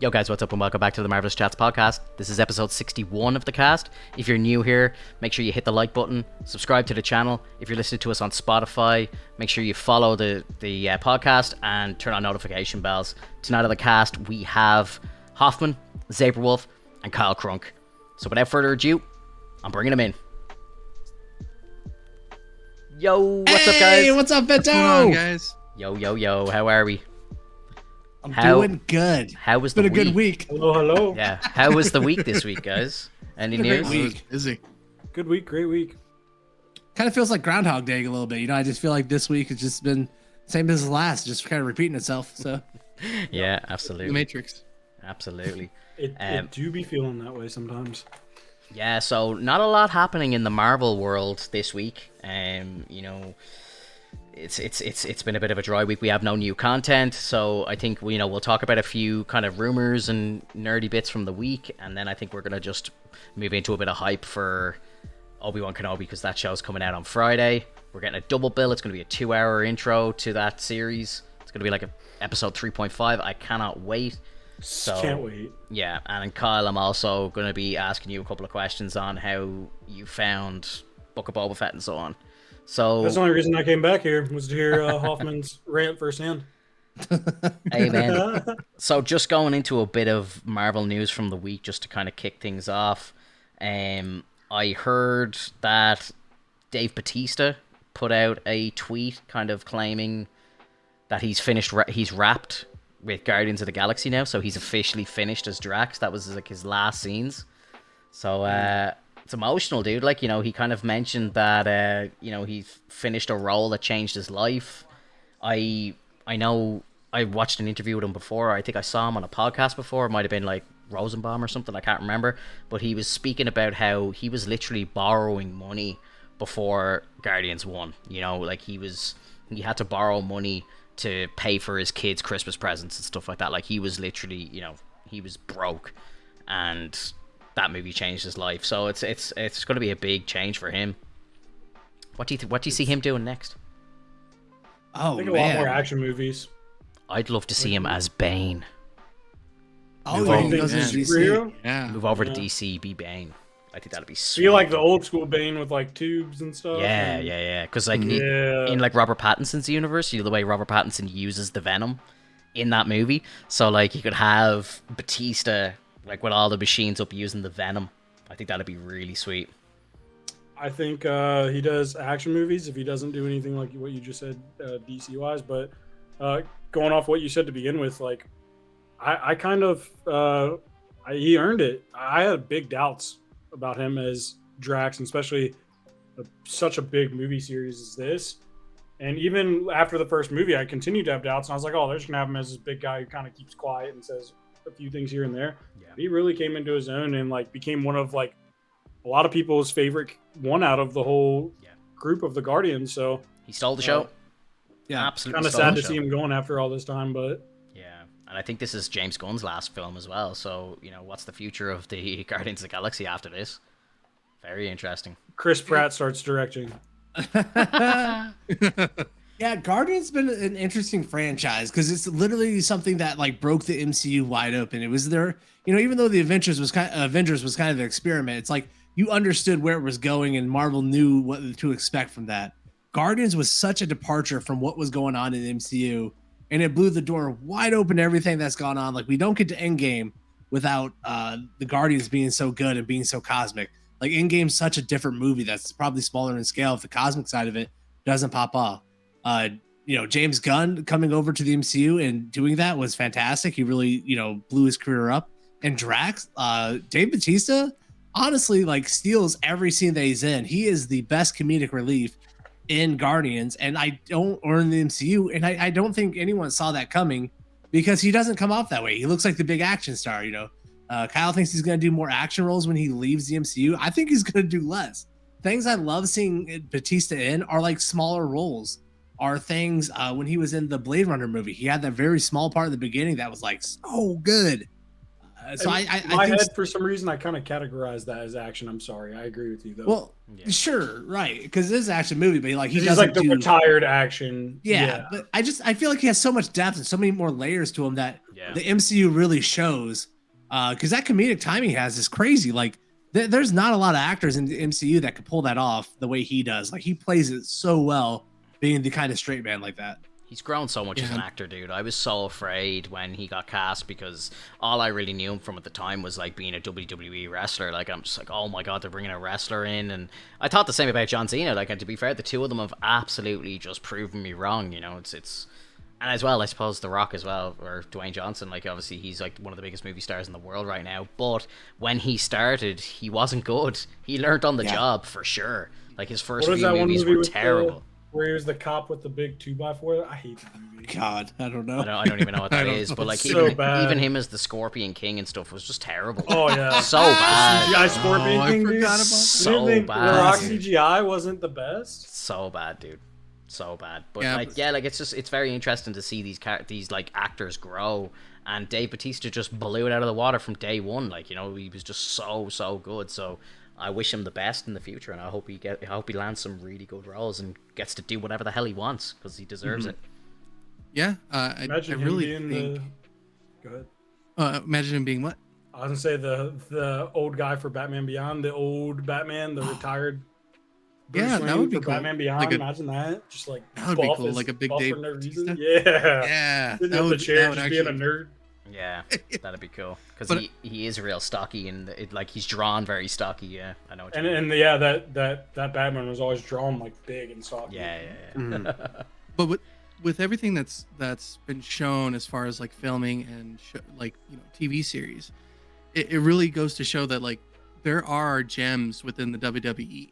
Yo guys, what's up and welcome back to the Marvelous Chats podcast. This is episode 61 of the cast. If you're new here, make sure you hit the like button, subscribe to the channel. If you're listening to us on Spotify, make sure you follow the podcast and turn on notification bells. Tonight on the cast, we have Hoffman, Zaberwolf, and Kyle Crunk. So without further ado, I'm bringing him in. Yo, what's up guys? Hey, what's up, Beto? What's going on, guys? Yo, how are we? I'm doing good. How was It's been the a good week. Hello. Yeah, how was the week this week, guys? Any Been a great news? week. Busy. Good week, great week. Kind of feels like Groundhog Day a little bit. You know, I just feel like this week has just been same as the last, just kind of repeating itself. So Yeah, The absolutely. Matrix. Absolutely. It do be feeling that way sometimes. Yeah, so not a lot happening in the Marvel world this week. It's been a bit of a dry week. We have no new content, so I think we'll talk about a few kind of rumors and nerdy bits from the week, and then I think we're gonna just move into a bit of hype for Obi Wan Kenobi because that show's coming out on Friday. We're getting a double bill. It's gonna be a 2-hour intro to that series. It's gonna be like episode 3.5. I cannot wait. So Can't wait. yeah, and Kyle, I'm also going to be asking you a couple of questions on how you found Book of Boba Fett and so on. So, That's the only reason I came back here was to hear Hoffman's rant firsthand. amen. So just going into a bit of Marvel news from the week, just to kind of kick things off. I heard that Dave Bautista put out a tweet kind of claiming that he's wrapped with Guardians of the Galaxy now, so he's officially finished as Drax. That was like his last scenes. So it's emotional, dude. Like, he kind of mentioned that he finished a role that changed his life. I know I watched an interview with him before. I think I saw him on a podcast before. It might have been like Rosenbaum or something, I can't remember. But he was speaking about how he was literally borrowing money before Guardians 1. Like he had to borrow money to pay for his kids' Christmas presents and stuff like that. Like he was literally, he was broke, and that movie changed his life. So it's going to be a big change for him. What do you see him doing next? oh I think man, a lot more action movies. I'd love to see him as Bane. oh Move yeah, on. he goes Yeah. to DC. Superhero? Yeah. Move over to Yeah. DC, be Bane. I think that'd be sweet. Feel like the old school Bane with like tubes and stuff. Yeah. and- Because like Yeah. in like Robert Pattinson's universe, the way Robert Pattinson uses the Venom in that movie, so like you could have Batista like with all the machines up using the Venom. I think that'd be really sweet. I think he does action movies if he doesn't do anything like what you just said DC wise. But going off what you said to begin with, like I kind of he earned it. I had big doubts about him as Drax, and especially such a big movie series as this. And even after the first movie, I continued to have doubts, and I was like, "Oh, they're just gonna have him as this big guy who kind of keeps quiet and says a few things here and there." Yeah. He really came into his own and like became one of like a lot of people's favorite one out of the whole group of the Guardians. So He stole the show. Yeah, Absolutely. kind of stole sad the to show. see him going after all this time, but Yeah, and I think this is James Gunn's last film as well. So what's the future of the Guardians of the Galaxy after this? Very interesting. Chris Pratt starts directing. yeah. Guardians been an interesting franchise because it's literally something that like broke the MCU wide open. It was there, even though the Avengers was kind of an experiment. It's like you understood where it was going, and Marvel knew what to expect from that. Guardians was such a departure from what was going on in the MCU, and it blew the door wide open to everything that's gone on. Like we don't get to Endgame without the Guardians being so good and being so cosmic. Like Endgame's such a different movie that's probably smaller in scale if the cosmic side of it doesn't pop off. James Gunn coming over to the MCU and doing that was fantastic. He really, blew his career up. And Drax, Dave Bautista, honestly, like steals every scene that he's in. He is the best comedic relief in Guardians, and I don't earn the MCU, and I don't think anyone saw that coming because he doesn't come off that way. He looks like the big action star, Kyle thinks he's going to do more action roles when he leaves the MCU. I think he's going to do less. Things I love seeing Batista in are like smaller roles. Are things when he was in the Blade Runner movie. He had that very small part at the beginning that was like so good. So In I my think, head, for some reason, I kind of categorize that as action. I'm sorry. I agree with you, though. well, Yeah. sure, right, because it is an action movie, but like he he's doesn't like the do, retired action. yeah, but I feel like he has so much depth and so many more layers to him that Yeah. the MCU really shows. Because that comedic timing he has is crazy. Like there's not a lot of actors in the MCU that could pull that off the way he does. Like he plays it so well, being the kind of straight man like that. He's grown so much as an actor, dude. I was so afraid when he got cast because all I really knew him from at the time was like being a WWE wrestler. Like I'm just like, oh my god, they're bringing a wrestler in, and I thought the same about John Cena. Like, and to be fair, the two of them have absolutely just proven me wrong. You know, it's, and as well, I suppose The Rock as well, or Dwayne Johnson. Like obviously he's like one of the biggest movie stars in the world right now. But when he started, he wasn't good. He learned on the job for sure. Like his first few movies were terrible. Where he was the cop with the big 2x4. I hate that movie. God, I don't know. I don't even know what that is. But like even him as the Scorpion King and stuff was just terrible. Oh yeah, so bad. CGI Scorpion King. I forgot about that. So bad. The Rock CGI wasn't the best. So bad, dude. So bad. But it's very interesting to see these like actors grow. And Dave Bautista just blew it out of the water from day one. Like, you know, he was just so good. So I wish him the best in the future, and I hope he lands some really good roles and gets to do whatever the hell he wants because he deserves it. Yeah, Imagine I really him being Go ahead. Imagine him being what? I was gonna say the old guy for Batman Beyond, the old Batman, the retired. Bruce Yeah, Wayne that would be for cool. Batman Beyond. Like a- imagine that, just like That would be buff cool, as- like a big buff Dave for no Bautista. reason. Yeah, Yeah, sitting that up the would, chair, that would just actually, being a nerd. Yeah, that'd be cool because But- he is real stocky and like he's drawn very stocky. Yeah, I know. What you mean. And yeah, that Batman was always drawn like big and soft. Yeah. But with everything that's been shown as far as like filming and like, you know, TV series, it really goes to show that like there are gems within the WWE,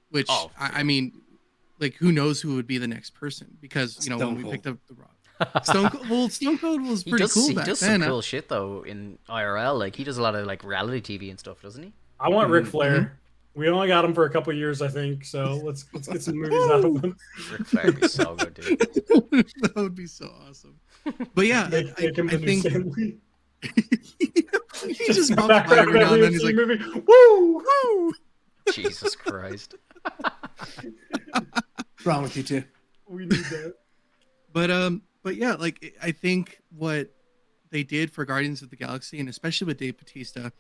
which I mean, like who knows who would be the next person, because you know when we picked up The Rock. Stone Cold was pretty cool back then. He does some cool shit though in IRL. Like he does a lot of like reality TV and stuff, doesn't he? I want Ric Flair. We only got him for a couple years, I think. So let's get some movies out of him. Ric Flair would be so good, dude. That would be so awesome. But yeah, I think he just pops by every now and then. He's like, movie. Woo! woo! Jesus Christ. What's wrong with you two? We need that. But yeah, like I think what they did for Guardians of the Galaxy, and especially with Dave Bautista,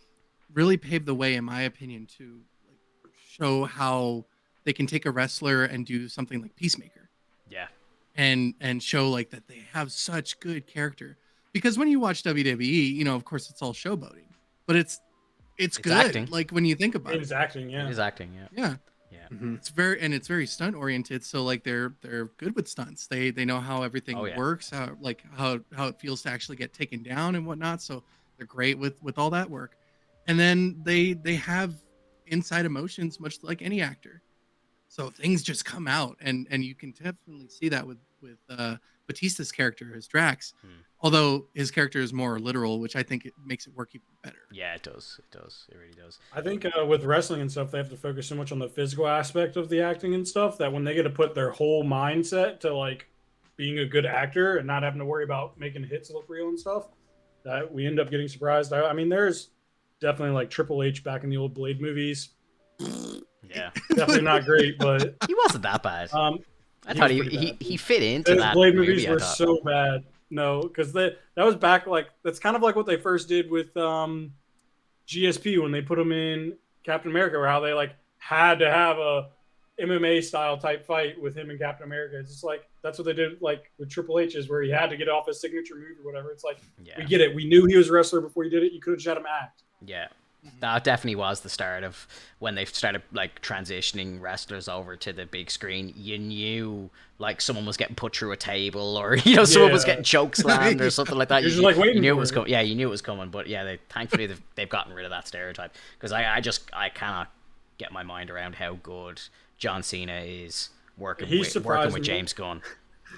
really paved the way, in my opinion, to like show how they can take a wrestler and do something like Peacemaker. Yeah. And show like that they have such good character. Because when you watch WWE, you know, of course it's all showboating, but it's good. Acting. Like when you think about It's acting, yeah. It is acting, yeah. Yeah. Yeah. Mm-hmm. It's very stunt oriented, so like they're good with stunts. They know how everything works, how it feels to actually get taken down and whatnot. So they're great with all that work. And then they have inside emotions, much like any actor. So things just come out, and you can definitely see that with Batista's character as Drax. Although his character is more literal, which I think it makes it work even better. Yeah, it does. It really does. I think with wrestling and stuff, they have to focus so much on the physical aspect of the acting and stuff that when they get to put their whole mindset to like being a good actor and not having to worry about making hits look real and stuff, that we end up getting surprised. I mean, there's definitely like Triple H back in the old Blade movies. Yeah. Definitely not great, but he wasn't that bad. I thought he fit into those that. Blade movie, movies were so bad. No, because that was back like that's kind of like what they first did with GSP when they put him in Captain America, or how they like had to have a MMA style type fight with him and Captain America. It's just like that's what they did like with Triple H, is where he had to get off his signature move or whatever. It's like we get it. We knew he was a wrestler before he did it. You could have just had him act. Yeah. That definitely was the start of when they started like transitioning wrestlers over to the big screen. You knew like someone was getting put through a table, or you know someone was getting choke slammed or something like that. You're just like waiting. You knew for it was coming. Yeah, you knew it was coming. But yeah, thankfully they've gotten rid of that stereotype, because I cannot get my mind around how good John Cena is working with James Gunn.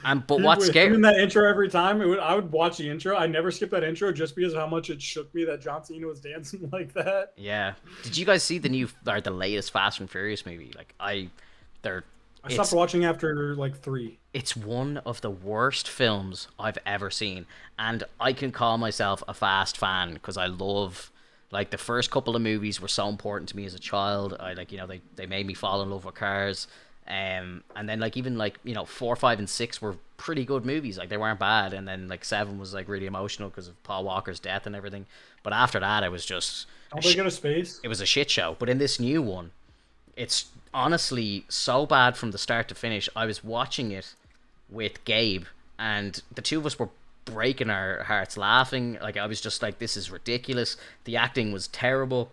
But what's scary in that intro every time, I would watch the intro. I never skip that intro just because of how much it shook me that John Cena was dancing like that. Yeah. Did you guys see the latest Fast and Furious movie? Like I stopped watching after like 3. It's one of the worst films I've ever seen, and I can call myself a Fast fan because I love like the first couple of movies were so important to me as a child. I like, you know, they made me fall in love with cars. And then like even like, you know, 4, 5, and 6 were pretty good movies. Like they weren't bad. And then like 7 was like really emotional because of Paul Walker's death and everything. But after that, it was just Don't they go to space? it was a shit show. But in this new one, it's honestly so bad from the start to finish. I was watching it with Gabe, and the two of us were breaking our hearts laughing. Like I was just like, this is ridiculous. The acting was terrible.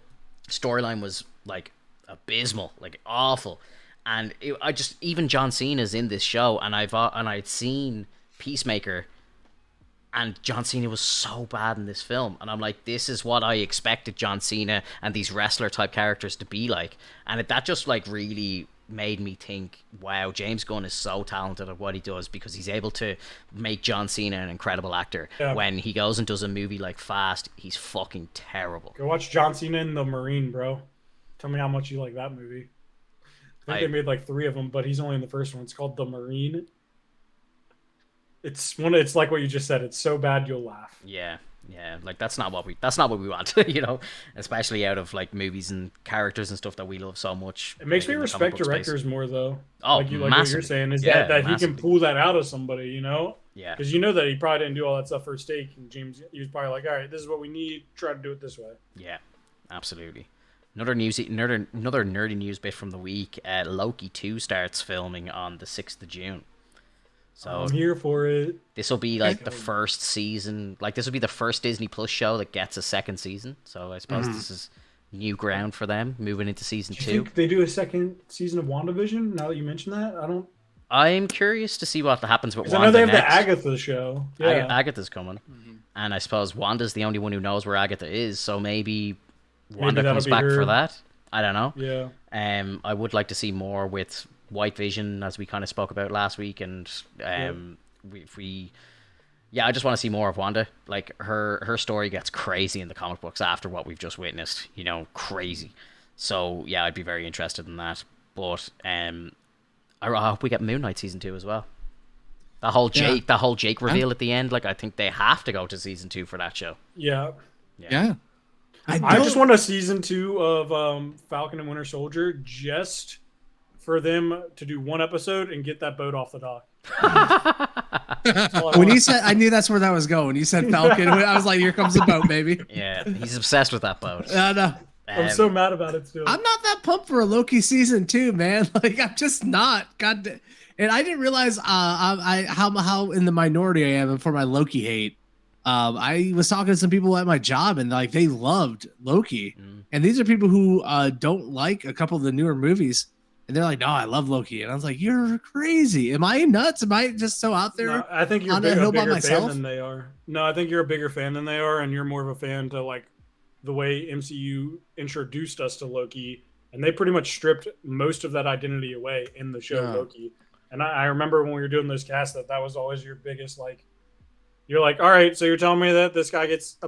Storyline was like abysmal, like awful. And I just, even John Cena's in this show, and I'd seen Peacemaker, and John Cena was so bad in this film, and I'm like, this is what I expected John Cena and these wrestler type characters to be like. And that just like really made me think, wow, James Gunn is so talented at what he does, because he's able to make John Cena an incredible actor. Yeah. When he goes and does a movie like Fast, he's fucking terrible. Go watch John Cena in The Marine, bro. Tell me how much you like that movie. I think they made like 3 of them, but he's only in the first one. It's called The Marine. It's like what you just said. It's so bad you'll laugh. Yeah, like that's not what we want, you know, especially out of like movies and characters and stuff that we love so much. It makes me respect directors more, though. Oh, like what you're saying is that he can pull that out of somebody, you know? Yeah. Because you know that he probably didn't do all that stuff for a steak, and James, he was probably like, all right, this is what we need. Try to do it this way. Yeah, absolutely. Another nerdy news bit from the week. Loki 2 starts filming on the 6th of June. So I'm here for it. This will be like the first season. Like this will be the first Disney Plus show that gets a second season. So I suppose this is new ground for them moving into season 2. Do you think they do a second season of WandaVision? Now that you mention that, I'm curious to see what happens with Wanda. I know they have next. the Agatha show. Yeah. Agatha's coming, and I suppose Wanda's the only one who knows where Agatha is. So maybe Wanda comes back for that. I don't know. Yeah. I would like to see more with White Vision, as we kind of spoke about last week, and I just want to see more of Wanda. Like her story gets crazy in the comic books after what we've just witnessed. You know, crazy. So yeah, I'd be very interested in that. But I hope we get Moon Knight season 2 as well. The whole Jake reveal at the end. Like I think they have to go to season 2 for that show. Yeah. I just want a season 2 of Falcon and Winter Soldier, just for them to do one episode and get that boat off the dock. When you said, I knew that's where that was going. When you said Falcon, I was like, here comes the boat, baby. Yeah, he's obsessed with that boat. No. I'm so mad about it still. I'm not that pumped for a Loki season 2, man. Like I'm just not. And I didn't realize how in the minority I am for my Loki hate. I was talking to some people at my job, and like they loved Loki, and these are people who don't like a couple of the newer movies, and they're like, "No, I love Loki," and I was like, "You're crazy. Am I nuts? Am I just so out there?" No, I think you're a bigger fan than they are. No, I think you're a bigger fan than they are, and you're more of a fan to like the way MCU introduced us to Loki, and they pretty much stripped most of that identity away in the show Loki. And I remember when we were doing those casts that was always your biggest like. You're like, all right, so you're telling me that this guy gets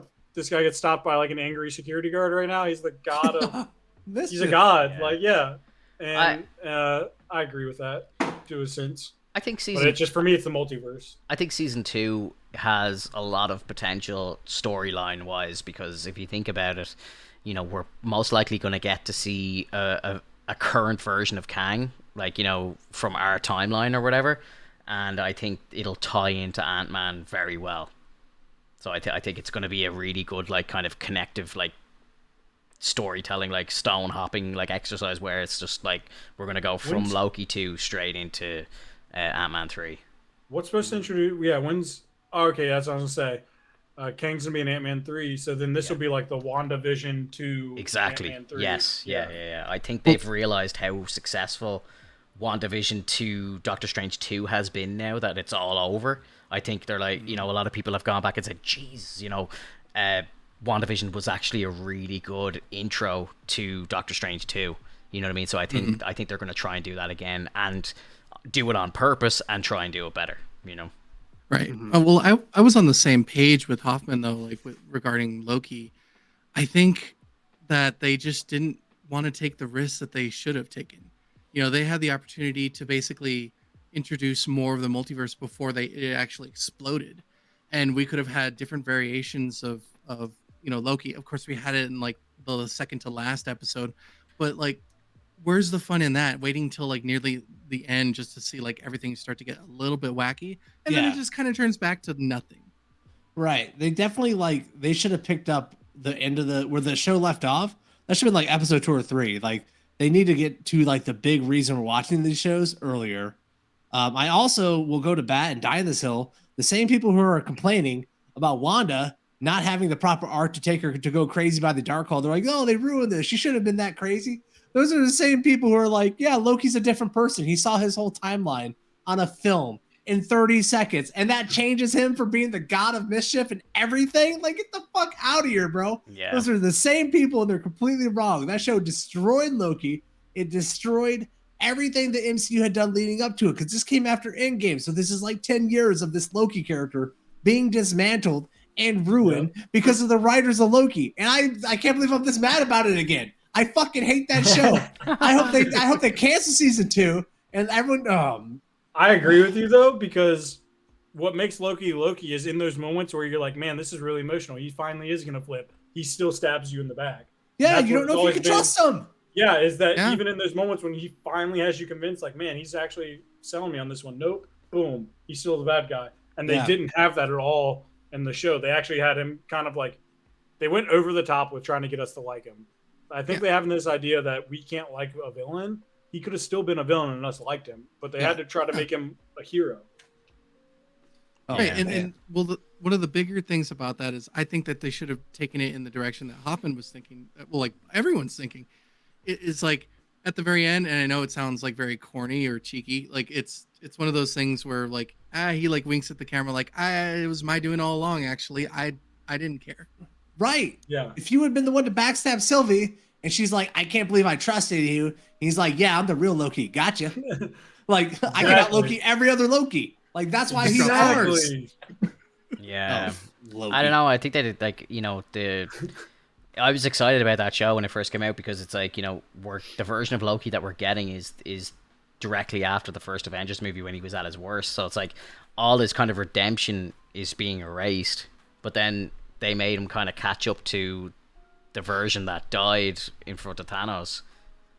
stopped by like an angry security guard right now? He's the god of. He's a god, yeah. Like yeah, and I agree with that to a sense. I think but it's just for me, it's the multiverse. I think season 2 has a lot of potential storyline wise, because if you think about it, you know, we're most likely going to get to see a current version of Kang, like, you know, from our timeline or whatever. And I think it'll tie into Ant-Man very well. So I think it's going to be a really good, like, kind of connective, like, storytelling, like, stone hopping, like, exercise where it's just, like, we're going to go from Loki 2 straight into Ant-Man 3. What's supposed to introduce... Yeah, when's... Oh, okay, that's what I was going to say. Kang's going to be in Ant-Man 3, so then this will be, like, the WandaVision 2 Exactly. Ant-Man 3. Yes, yeah. I think they've realized how successful WandaVision 2, Doctor Strange 2 has been now that it's all over. I think they're like, you know, a lot of people have gone back and said, geez, you know, WandaVision was actually a really good intro to Doctor Strange 2. You know what I mean? So I think they're going to try and do that again and do it on purpose and try and do it better, you know? Right. Well, I was on the same page with Hoffman, though, like regarding Loki. I think that they just didn't want to take the risks that they should have taken. You know, they had the opportunity to basically introduce more of the multiverse before it actually exploded. And we could have had different variations of you know, Loki. Of course, we had it in like the second to last episode. But like, where's the fun in that? Waiting till like nearly the end just to see like everything start to get a little bit wacky, and then it just kind of turns back to nothing. Right. They definitely they should have picked up the end of where the show left off. That should have been like episode 2 or 3. Like they need to get to like the big reason we're watching these shows earlier. I also will go to bat and die on this hill. The same people who are complaining about Wanda not having the proper arc to take her to go crazy by the Darkhold, they're like, oh, they ruined this. She shouldn't have been that crazy. Those are the same people who are like, yeah, Loki's a different person. He saw his whole timeline on a film in 30 seconds, and that changes him for being the god of mischief and everything. Like, get the fuck out of here, bro. Yeah. Those are the same people, and they're completely wrong. That show destroyed Loki. It destroyed everything the MCU had done leading up to it, because this came after Endgame. So this is like 10 years of this Loki character being dismantled and ruined because of the writers of Loki. And I can't believe I'm this mad about it again. I fucking hate that show. I hope they cancel season 2 and everyone. I agree with you though, because what makes Loki Loki is in those moments where you're like, man, this is really emotional. He finally is gonna flip. He still stabs you in the back. Yeah, you don't know if you can trust him. Yeah, is that even in those moments when he finally has you convinced, like, man, he's actually selling me on this one. Nope, boom, he's still the bad guy. And they didn't have that at all in the show. They actually had him kind of like, they went over the top with trying to get us to like him. I think they have this idea that we can't like a villain. He could have still been a villain and us liked him, but they had to try to make him a hero. Oh, right, and one of the bigger things about that is I think that they should have taken it in the direction that Hoffman was thinking. Well, like everyone's thinking, it's like at the very end, and I know it sounds like very corny or cheeky. Like it's one of those things where like he like winks at the camera, like it was my doing all along. Actually, I didn't care. Right. Yeah. If you had been the one to backstab Sylvie, and she's like, I can't believe I trusted you. He's like, yeah, I'm the real Loki. Gotcha. Like, exactly. I can out Loki every other Loki. Like, that's why he's ours. Yeah. I don't know. I think that, I was excited about that show when it first came out because it's like, the version of Loki that we're getting is directly after the first Avengers movie when he was at his worst. So it's like all this kind of redemption is being erased. But then they made him kind of catch up to the version that died in front of Thanos.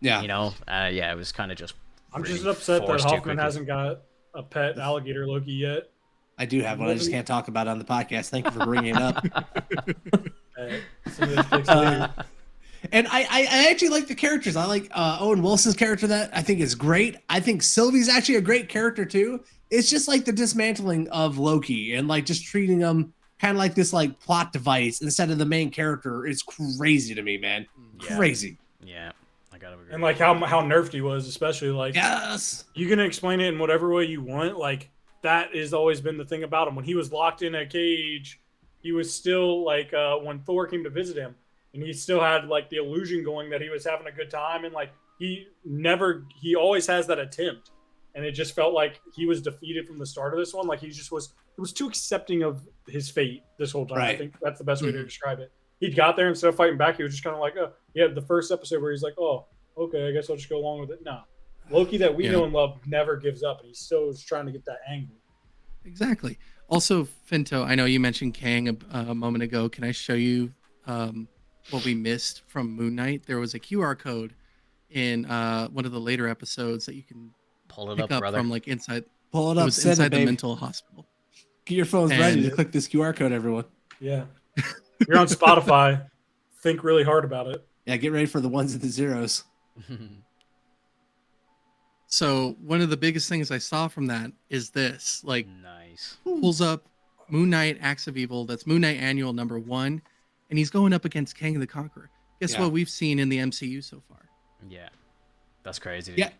Yeah. It was kind of just. I'm just upset that Hoffman hasn't got a pet alligator Loki yet. I do have one. I just can't talk about it on the podcast. Thank you for bringing it up. And I actually like the characters. I like Owen Wilson's character that I think is great. I think Sylvie's actually a great character too. It's just like the dismantling of Loki and like just treating him kind of like this like plot device instead of the main character. It's crazy to me, man. Yeah. Crazy. Yeah. I gotta agree. And like how nerfed he was, especially like you can explain it in whatever way you want. Like that has always been the thing about him. When he was locked in a cage, he was still like when Thor came to visit him, and he still had like the illusion going that he was having a good time, and like he always has that attempt, and it just felt like he was defeated from the start of this one. Like he was too accepting of his fate this whole time. Right. I think that's the best way to describe it. He got there instead of fighting back, he was just kind of like, oh, yeah, the first episode where he's like, oh, okay, I guess I'll just go along with it. No. Loki that we know and love never gives up, and he's still trying to get that angle. Exactly. Also, Finto, I know you mentioned Kang a moment ago. Can I show you what we missed from Moon Knight? There was a QR code in one of the later episodes that you can pull it up from like inside. Pull it up. It was inside the mental hospital. Get your phones ready to click this QR code, everyone. Yeah. You're on Spotify. Think really hard about it. Yeah, get ready for the ones and the zeros. So one of the biggest things I saw from that is this. Like, nice. Pulls up Moon Knight Acts of Evil. That's Moon Knight Annual #1. And he's going up against Kang the Conqueror. Guess what we've seen in the MCU so far? Yeah. That's crazy. Yeah.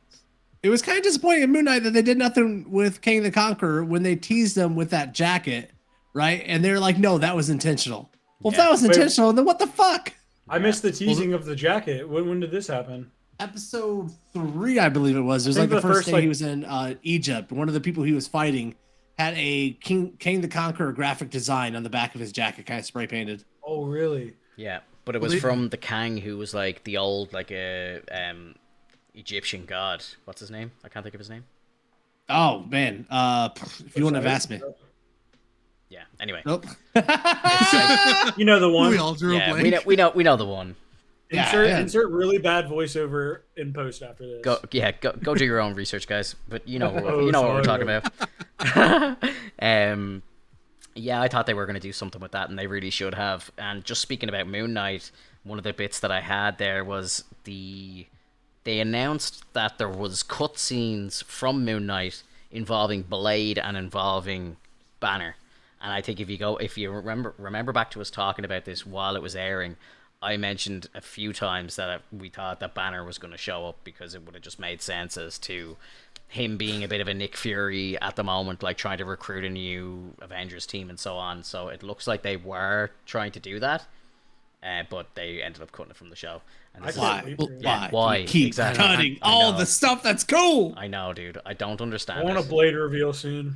It was kind of disappointing in Moon Knight that they did nothing with Kang the Conqueror when they teased him with that jacket, right? And they're like, no, that was intentional. Well, if that was intentional, then what the fuck? I missed the teasing of the jacket. When did this happen? Episode 3, I believe it was. It was like the first day he was in Egypt. One of the people he was fighting had a Kang the Conqueror graphic design on the back of his jacket, kind of spray painted. Oh, really? Yeah, but it was from the Kang who was like the old Egyptian god. What's his name? I can't think of his name. Oh man, if you wouldn't have asked me. Yeah. Anyway. Nope. You know the one. We all drew a blank. We know the one. Insert really bad voiceover in post after this. Go do your own research, guys. But you know what we're talking about. Yeah, I thought they were going to do something with that, and they really should have. And just speaking about Moon Knight, one of the bits that I had there was they announced that there was cutscenes from Moon Knight involving Blade and involving Banner. And I think if you remember back to us talking about this while it was airing, I mentioned a few times that we thought that Banner was going to show up because it would have just made sense as to him being a bit of a Nick Fury at the moment, like trying to recruit a new Avengers team and so on. So it looks like they were trying to do that, but they ended up cutting it from the show. And Why? Keep cutting all the stuff that's cool. I know, dude. I don't understand. I want a Blade reveal soon.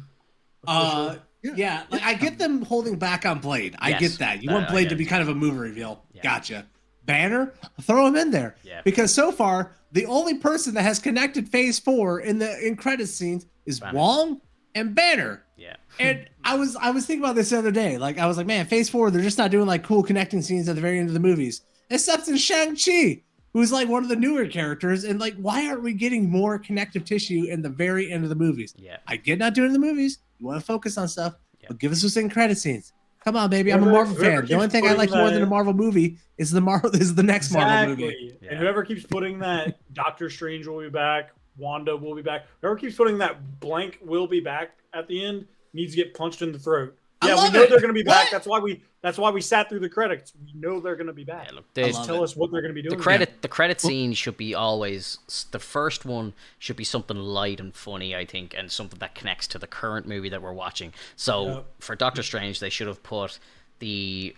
Yeah, like I get them holding back on Blade. I get that. You want Blade to be kind of a movie reveal. Yeah. Gotcha. Banner, throw him in there. Yeah. Because so far, the only person that has connected Phase 4 in credit scenes is Banner. Wong and Banner. Yeah. And I was thinking about this the other day. Like I was like, man, Phase 4, they're just not doing like cool connecting scenes at the very end of the movies. Except in Shang-Chi, who's like one of the newer characters, and like, why aren't we getting more connective tissue in the very end of the movies? Yeah. I get not doing the movies. You want to focus on stuff, but give us those in credit scenes. Come on, baby. I'm a Marvel fan. The only thing I like more than a Marvel movie is the next Marvel movie. Yeah. And whoever keeps putting that Doctor Strange will be back, Wanda will be back, whoever keeps putting that blank will be back at the end needs to get punched in the throat. Yeah, we know they're going to be back. That's why we sat through the credits. We know they're going to be back. Yeah, look, just tell us what they're going to be doing. The credit scene should be always the first one. Should be something light and funny, I think, and something that connects to the current movie that we're watching. So for Doctor Strange, they should have put the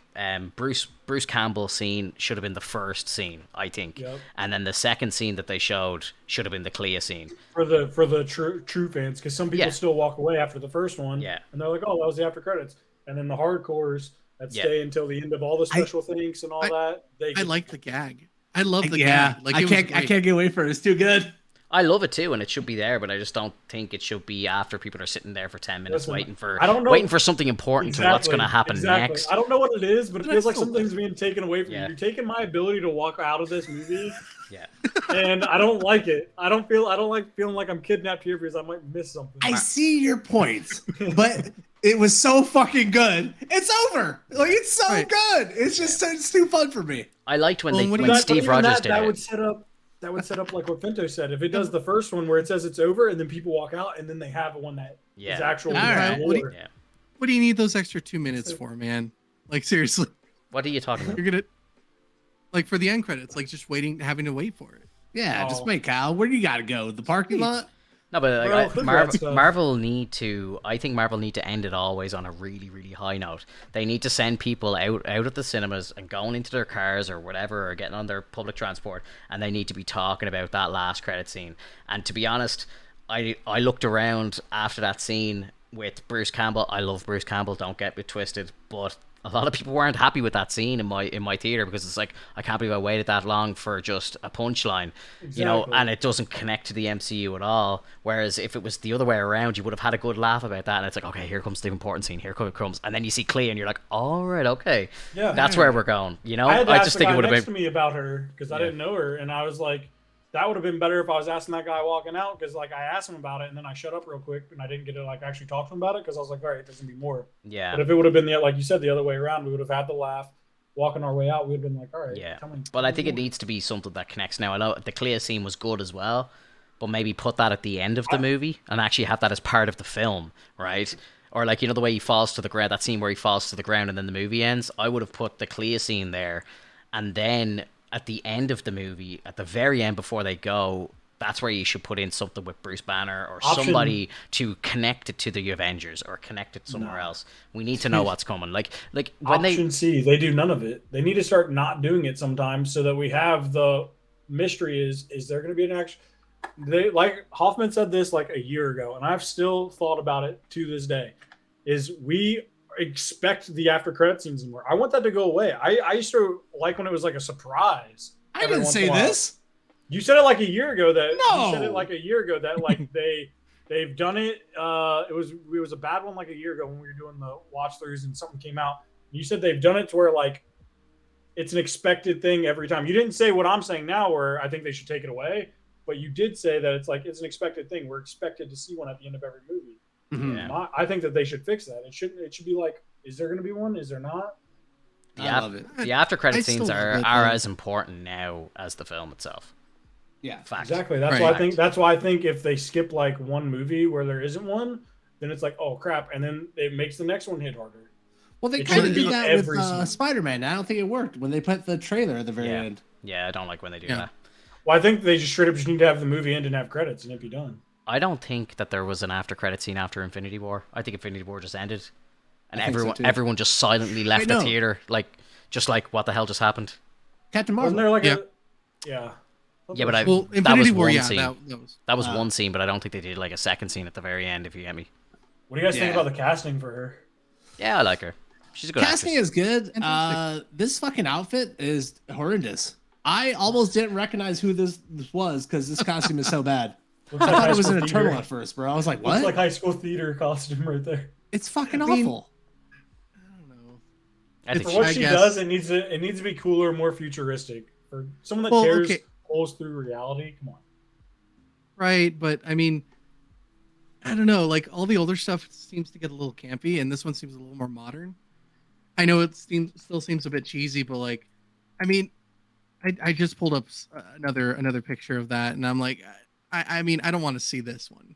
Bruce Campbell scene should have been the first scene, I think, and then the second scene that they showed should have been the Clea scene for the true fans, because some people still walk away after the first one, and they're like, oh, that was the after credits, and then the hardcores that stay until the end of all the special things and all that. I like the gag. I love the gag. Like I can't get away from it. It's too good. I love it too, and it should be there, but I just don't think it should be after people are sitting there for 10 minutes waiting for something important to what's going to happen next. I don't know what it is, but it feels like something's being taken away from you. You're taking my ability to walk out of this movie. Yeah. And I don't like it. I don't like feeling like I'm kidnapped here because I might miss something. I see your points, but it was so fucking good. It's over. Like, it's so good. It's just it's too fun for me. I liked when Steve Rogers did it. That would set up like what Finto said. If it does the first one where it says it's over and then people walk out and then they have one that is actual. All right. What do you need those extra 2 minutes for, man? Like, seriously. What are you talking about? You're gonna like for the end credits, like just having to wait for it. Yeah, just wait, Kyle. Where do you gotta go? The parking lot? No, but Marvel need to. I think Marvel need to end it always on a really, really high note. They need to send people out of the cinemas and going into their cars or whatever, or getting on their public transport, and they need to be talking about that last credit scene. And to be honest, I looked around after that scene with Bruce Campbell. I love Bruce Campbell. Don't get me twisted, but a lot of people weren't happy with that scene in my theater because it's like, I can't believe I waited that long for just a punchline, you know, and it doesn't connect to the MCU at all. Whereas if it was the other way around, you would have had a good laugh about that, and it's like, okay, here comes the important scene, here it comes, and then you see Clea and you're like, all right, okay, that's where we're going, you know. I just think it would have been to me about her because I didn't know her, and I was like, that would have been better if I was asking that guy walking out, because like I asked him about it and then I shut up real quick and I didn't get to like actually talk to him about it because I was like, all right, there's gonna be more. Yeah. But if it would have been like you said, the other way around, we would have had the laugh, walking our way out. We'd have been like, all right, But I think it needs to be something that connects. Now I know the Clea scene was good as well, but maybe put that at the end of the movie and actually have that as part of the film, right? Or like, you know, the way he falls to the ground, that scene where he falls to the ground and then the movie ends. I would have put the Clea scene there, and then at the end of the movie, at the very end before they go, that's where you should put in something with Bruce Banner or somebody to connect it to the Avengers or connect it somewhere else. We need to know what's coming. Like when Option C, they do none of it. They need to start not doing it sometimes so that we have the mystery. Is there going to be an action? They, like Hoffman said this like a year ago, and I've still thought about it to this day. Is we expect the after credit scenes more. I want that to go away. I used to like when it was like a surprise. I didn't say this. You said it like a year ago that you said it like a year ago that like they've done it. It was a bad one like a year ago when we were doing the watch throughs and something came out. You said they've done it to where like it's an expected thing every time. You didn't say what I'm saying now, where I think they should take it away, but you did say that it's like it's an expected thing. We're expected to see one at the end of every movie. Yeah. I think that they should fix that. It shouldn't. It should be like, is there going to be one? Is there not? I love it. The after credit scenes are as important now as the film itself. Yeah, fact. Exactly. That's why I think. That's why I think if they skip like one movie where there isn't one, then it's like, oh crap, and then it makes the next one hit harder. Well, they kind of did that with Spider-Man. I don't think it worked when they put the trailer at the very end. Yeah, I don't like when they do that. Well, I think they just straight up just need to have the movie end and have credits, and it'd be done. I don't think that there was an after credit scene after Infinity War. I think Infinity War just ended, and everyone just silently left the theater, like what the hell just happened? Captain Marvel. Wasn't there like yeah, but Infinity War, that was one scene, but I don't think they did like a second scene at the very end. If you get me. What do you guys think about the casting for her? Yeah, I like her. She's a good casting actress. is good. This fucking outfit is horrendous. I almost didn't recognize who this was because this costume is so bad. I thought it was an Eternal at first, bro. I was like, what? It's like high school theater costume right there. It's fucking awful. I don't know. For what she does, it needs to be cooler, more futuristic. For someone that pulls through reality, come on. Right, but I mean, I don't know. Like all the older stuff seems to get a little campy, and this one seems a little more modern. I know it still seems a bit cheesy, but like, I mean, I just pulled up another picture of that, and I'm like, I mean, I don't want to see this one.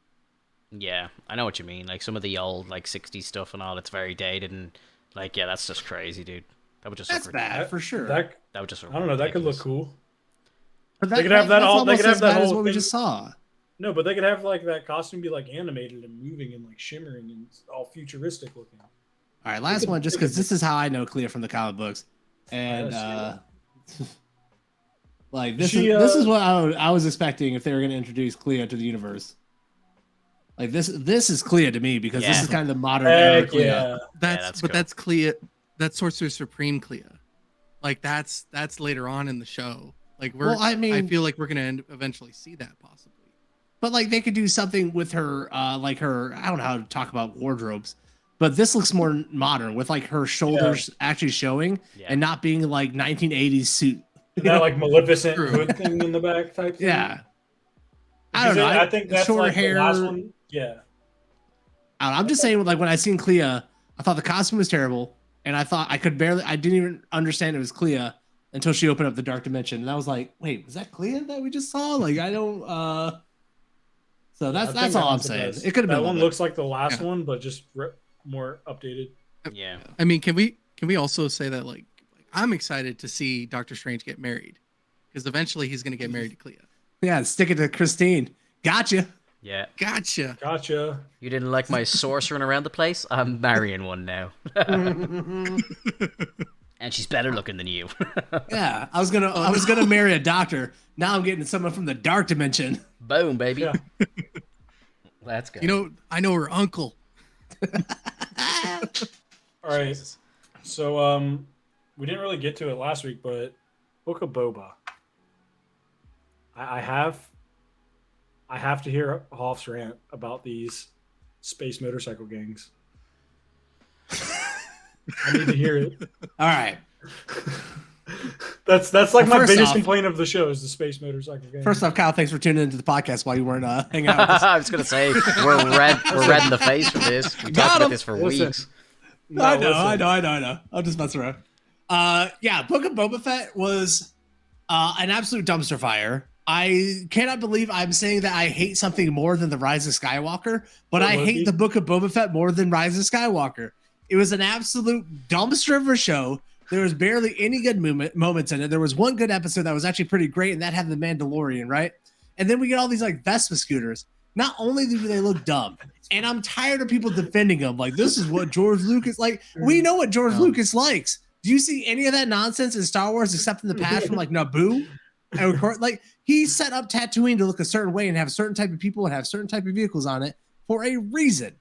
Yeah, I know what you mean. Like some of the old like 60s stuff and all, it's very dated, and like that's just crazy, dude. That would just that's bad for sure. That would just. I don't know. That could look cool. But they could have that all. They could have that whole what we just saw. No, but they could have like that costume be like animated and moving and like shimmering and all futuristic looking. All right, last one, just because this is how I know Clea from the comic books, and like this is what I was expecting if they were going to introduce Clea to the universe. Like this is Clea to me because this is kind of the modern era Clea. Yeah. That's Clea. That's Sorcerer Supreme Clea. Like that's later on in the show. Like I feel like we're going to eventually see that possibly. But like they could do something with her, like her. I don't know how to talk about wardrobes, but this looks more modern with like her shoulders actually showing and not being like 1980s suit. That like Maleficent hood thing in the back type thing. Yeah. I don't know. I think that's shorter like hair. The last one. Yeah. I'm just saying, like when I seen Clea, I thought the costume was terrible, and I thought I didn't even understand it was Clea until she opened up the dark dimension, and I was like, wait, was that Clea that we just saw? Like I don't. So that's all I'm saying. It could have been. That one looks like the last one, but just more updated. Yeah. I mean, can we also say that like I'm excited to see Doctor Strange get married because eventually he's going to get married to Clea. Yeah, stick it to Christine. Gotcha. Yeah. Gotcha. You didn't like my sorcering around the place? I'm marrying one now. And she's better looking than you. Yeah, I was gonna marry a doctor. Now I'm getting someone from the dark dimension. Boom, baby. Yeah. Let's go. You know, I know her uncle. All right. Jesus. So we didn't really get to it last week, but Book of Boba. I have to hear Hoff's rant about these space motorcycle gangs. I need to hear it. All right. That's like my biggest complaint of the show is the space motorcycle gang. First off, Kyle, thanks for tuning into the podcast while you weren't hanging out with us. I was gonna say we're red in the face for this. We talked about this for weeks. I know. I'll just mess around. Yeah, Book of Boba Fett was an absolute dumpster fire. I cannot believe I'm saying that I hate something more than The Rise of Skywalker, but I hate the Book of Boba Fett more than Rise of Skywalker. It was an absolute dumpster of a show. There was barely any good moments in it. There was one good episode that was actually pretty great, and that had the Mandalorian, right? And then we get all these like Vespa scooters. Not only do they look dumb, and I'm tired of people defending them. Like, this is what George Lucas like. We know what George Lucas likes. Do you see any of that nonsense in Star Wars except in the past from like Naboo? And like he set up Tatooine to look a certain way and have certain type of people and have certain type of vehicles on it for a reason.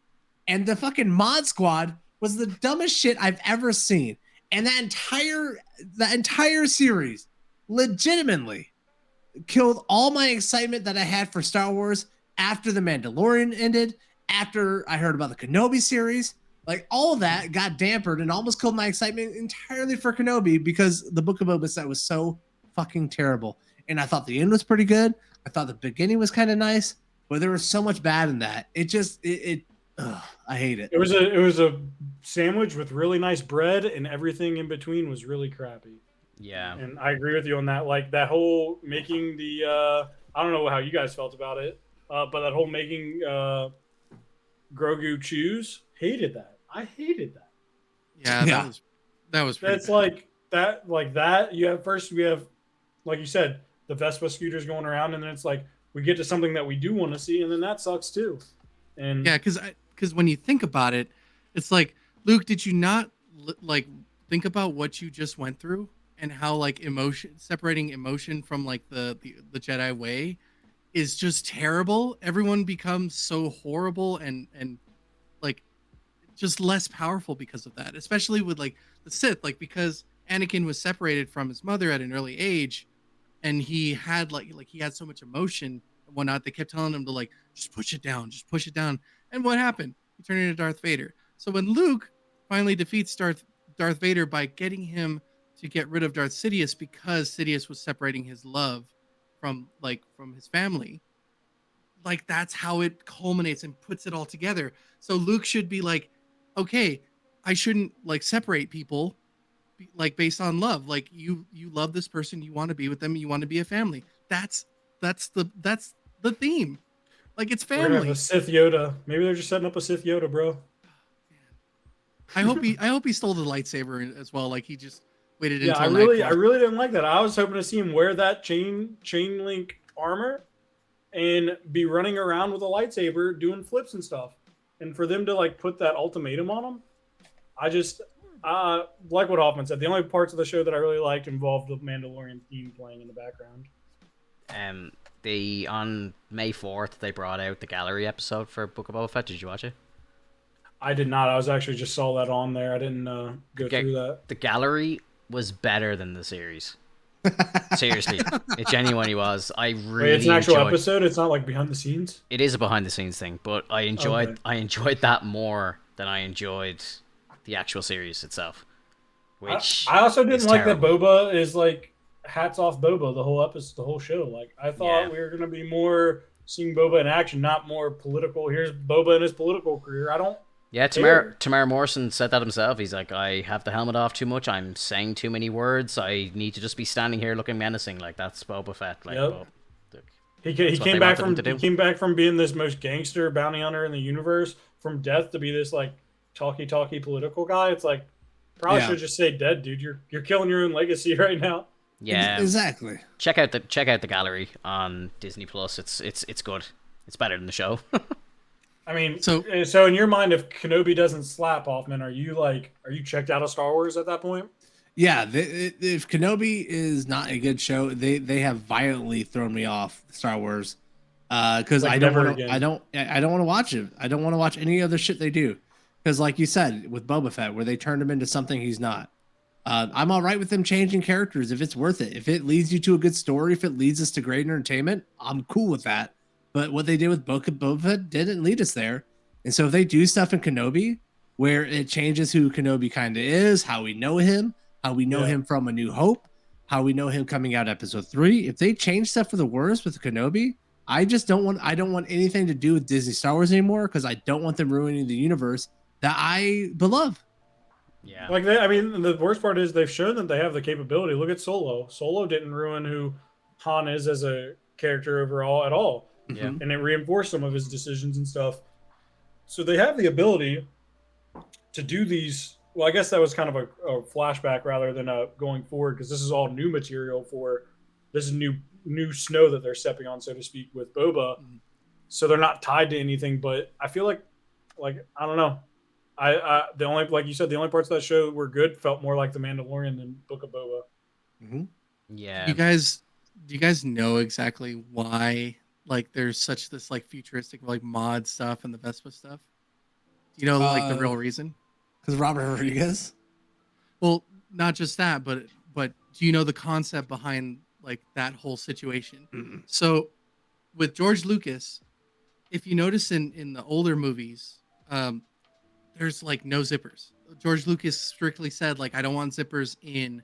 And the fucking Mod Squad was the dumbest shit I've ever seen. And that entire series legitimately killed all my excitement that I had for Star Wars after The Mandalorian ended, after I heard about the Kenobi series. Like all of that got dampered and almost killed my excitement entirely for Kenobi because the Book of Boba Fett was so fucking terrible. And I thought the end was pretty good. I thought the beginning was kind of nice, but there was so much bad in that. I hate it. It was a sandwich with really nice bread, and everything in between was really crappy. Yeah. And I agree with you on that. Like that whole making the I don't know how you guys felt about it, but that whole making Grogu choose, hated that. I hated that. Yeah, that was pretty That's bad. like that. You have first we have, like you said, the Vespa scooters going around, and then it's like we get to something that we do want to see, and then that sucks too. And yeah, because when you think about it, it's like, Luke, did you not like think about what you just went through and how like separating emotion from like the Jedi way is just terrible. Everyone becomes so horrible and like just less powerful because of that, especially with like the Sith, like because Anakin was separated from his mother at an early age and he had he had so much emotion and whatnot. They kept telling him to like just push it down, just push it down. And what happened? He turned into Darth Vader. So when Luke finally defeats Darth Vader by getting him to get rid of Darth Sidious because Sidious was separating his love from his family, like that's how it culminates and puts it all together. So Luke should be like, okay, I shouldn't like separate people like based on love. Like you love this person, you want to be with them, you want to be a family. That's the theme. Like it's family. We're gonna have a Sith Yoda. Maybe they're just setting up a Sith Yoda, bro. I hope he stole the lightsaber as well. Like he just waited until I really didn't like that. I was hoping to see him wear that chain link armor and be running around with a lightsaber doing flips and stuff. And for them to like put that ultimatum on him, I just like what Hoffman said. The only parts of the show that I really liked involved the Mandalorian theme playing in the background. On May 4th they brought out the gallery episode for Book of Boba Fett. Did you watch it? I did not. I was actually just saw that on there. I didn't go through that. The gallery was better than the series. Seriously, it genuinely was. I really it's an actual episode. It's not like behind the scenes. It is a behind the scenes thing, but I enjoyed that more than I enjoyed the actual series itself. Which I also didn't like terrible. that Boba is like hats off Boba the whole episode, the whole show. Like I thought we were gonna be more seeing Boba in action, not more political. Here's Boba in his political career. I don't. Yeah, Tamara Morrison said that himself. He's like, I have the helmet off too much. I'm saying too many words. I need to just be standing here looking menacing. Like that's Boba Fett. Like, he came back from being this most gangster bounty hunter in the universe from death to be this like talky political guy. It's like probably should just say dead, dude. You're killing your own legacy right now. Yeah, exactly. Check out the gallery on Disney Plus. It's good. It's better than the show. I mean, so in your mind, if Kenobi doesn't slap Hoffman, are you checked out of Star Wars at that point? Yeah, if Kenobi is not a good show, they have violently thrown me off Star Wars because I don't want to watch it. I don't want to watch any other shit they do because, like you said, with Boba Fett, where they turned him into something he's not. I'm all right with them changing characters if it's worth it. If it leads you to a good story, if it leads us to great entertainment, I'm cool with that. But what they did with Boba Fett didn't lead us there. And so if they do stuff in Kenobi where it changes who Kenobi kind of is, how we know him, how we know him from A New Hope, how we know him coming out episode 3, if they change stuff for the worse with Kenobi, I don't want anything to do with Disney Star Wars anymore because I don't want them ruining the universe that I beloved. Yeah. The worst part is they've shown that they have the capability. Look at Solo. Solo didn't ruin who Han is as a character overall at all. Yeah. And it reinforced some of his decisions and stuff. So they have the ability to do these. Well, I guess that was kind of a flashback rather than going forward because this is all new material this is new snow that they're stepping on, so to speak, with Boba. Mm-hmm. So they're not tied to anything. But I feel like I don't know. The only, like you said, the only parts of that show were good. Felt more like The Mandalorian than Book of Boba. Mm-hmm. Yeah. Do you guys know exactly why? Like there's such this like futuristic like mod stuff and the Vespa stuff. Do you know like the real reason? Because Robert Rodriguez. Well, not just that, but do you know the concept behind like that whole situation? Mm-hmm. So with George Lucas, if you notice in the older movies, there's like no zippers. George Lucas strictly said, like, I don't want zippers in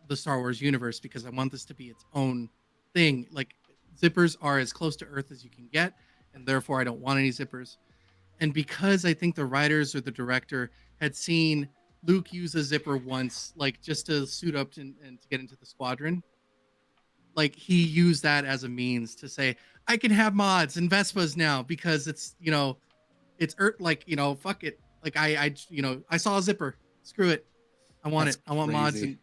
the Star Wars universe because I want this to be its own thing. Like, zippers are as close to Earth as you can get, and therefore I don't want any zippers. And because I think the writers or the director had seen Luke use a zipper once, like just to suit up and to get into the squadron, like he used that as a means to say, I can have mods and Vespas now because it's, you know, it's like, you know, fuck it. Like I saw a zipper. Screw it. I want it. I want mods. And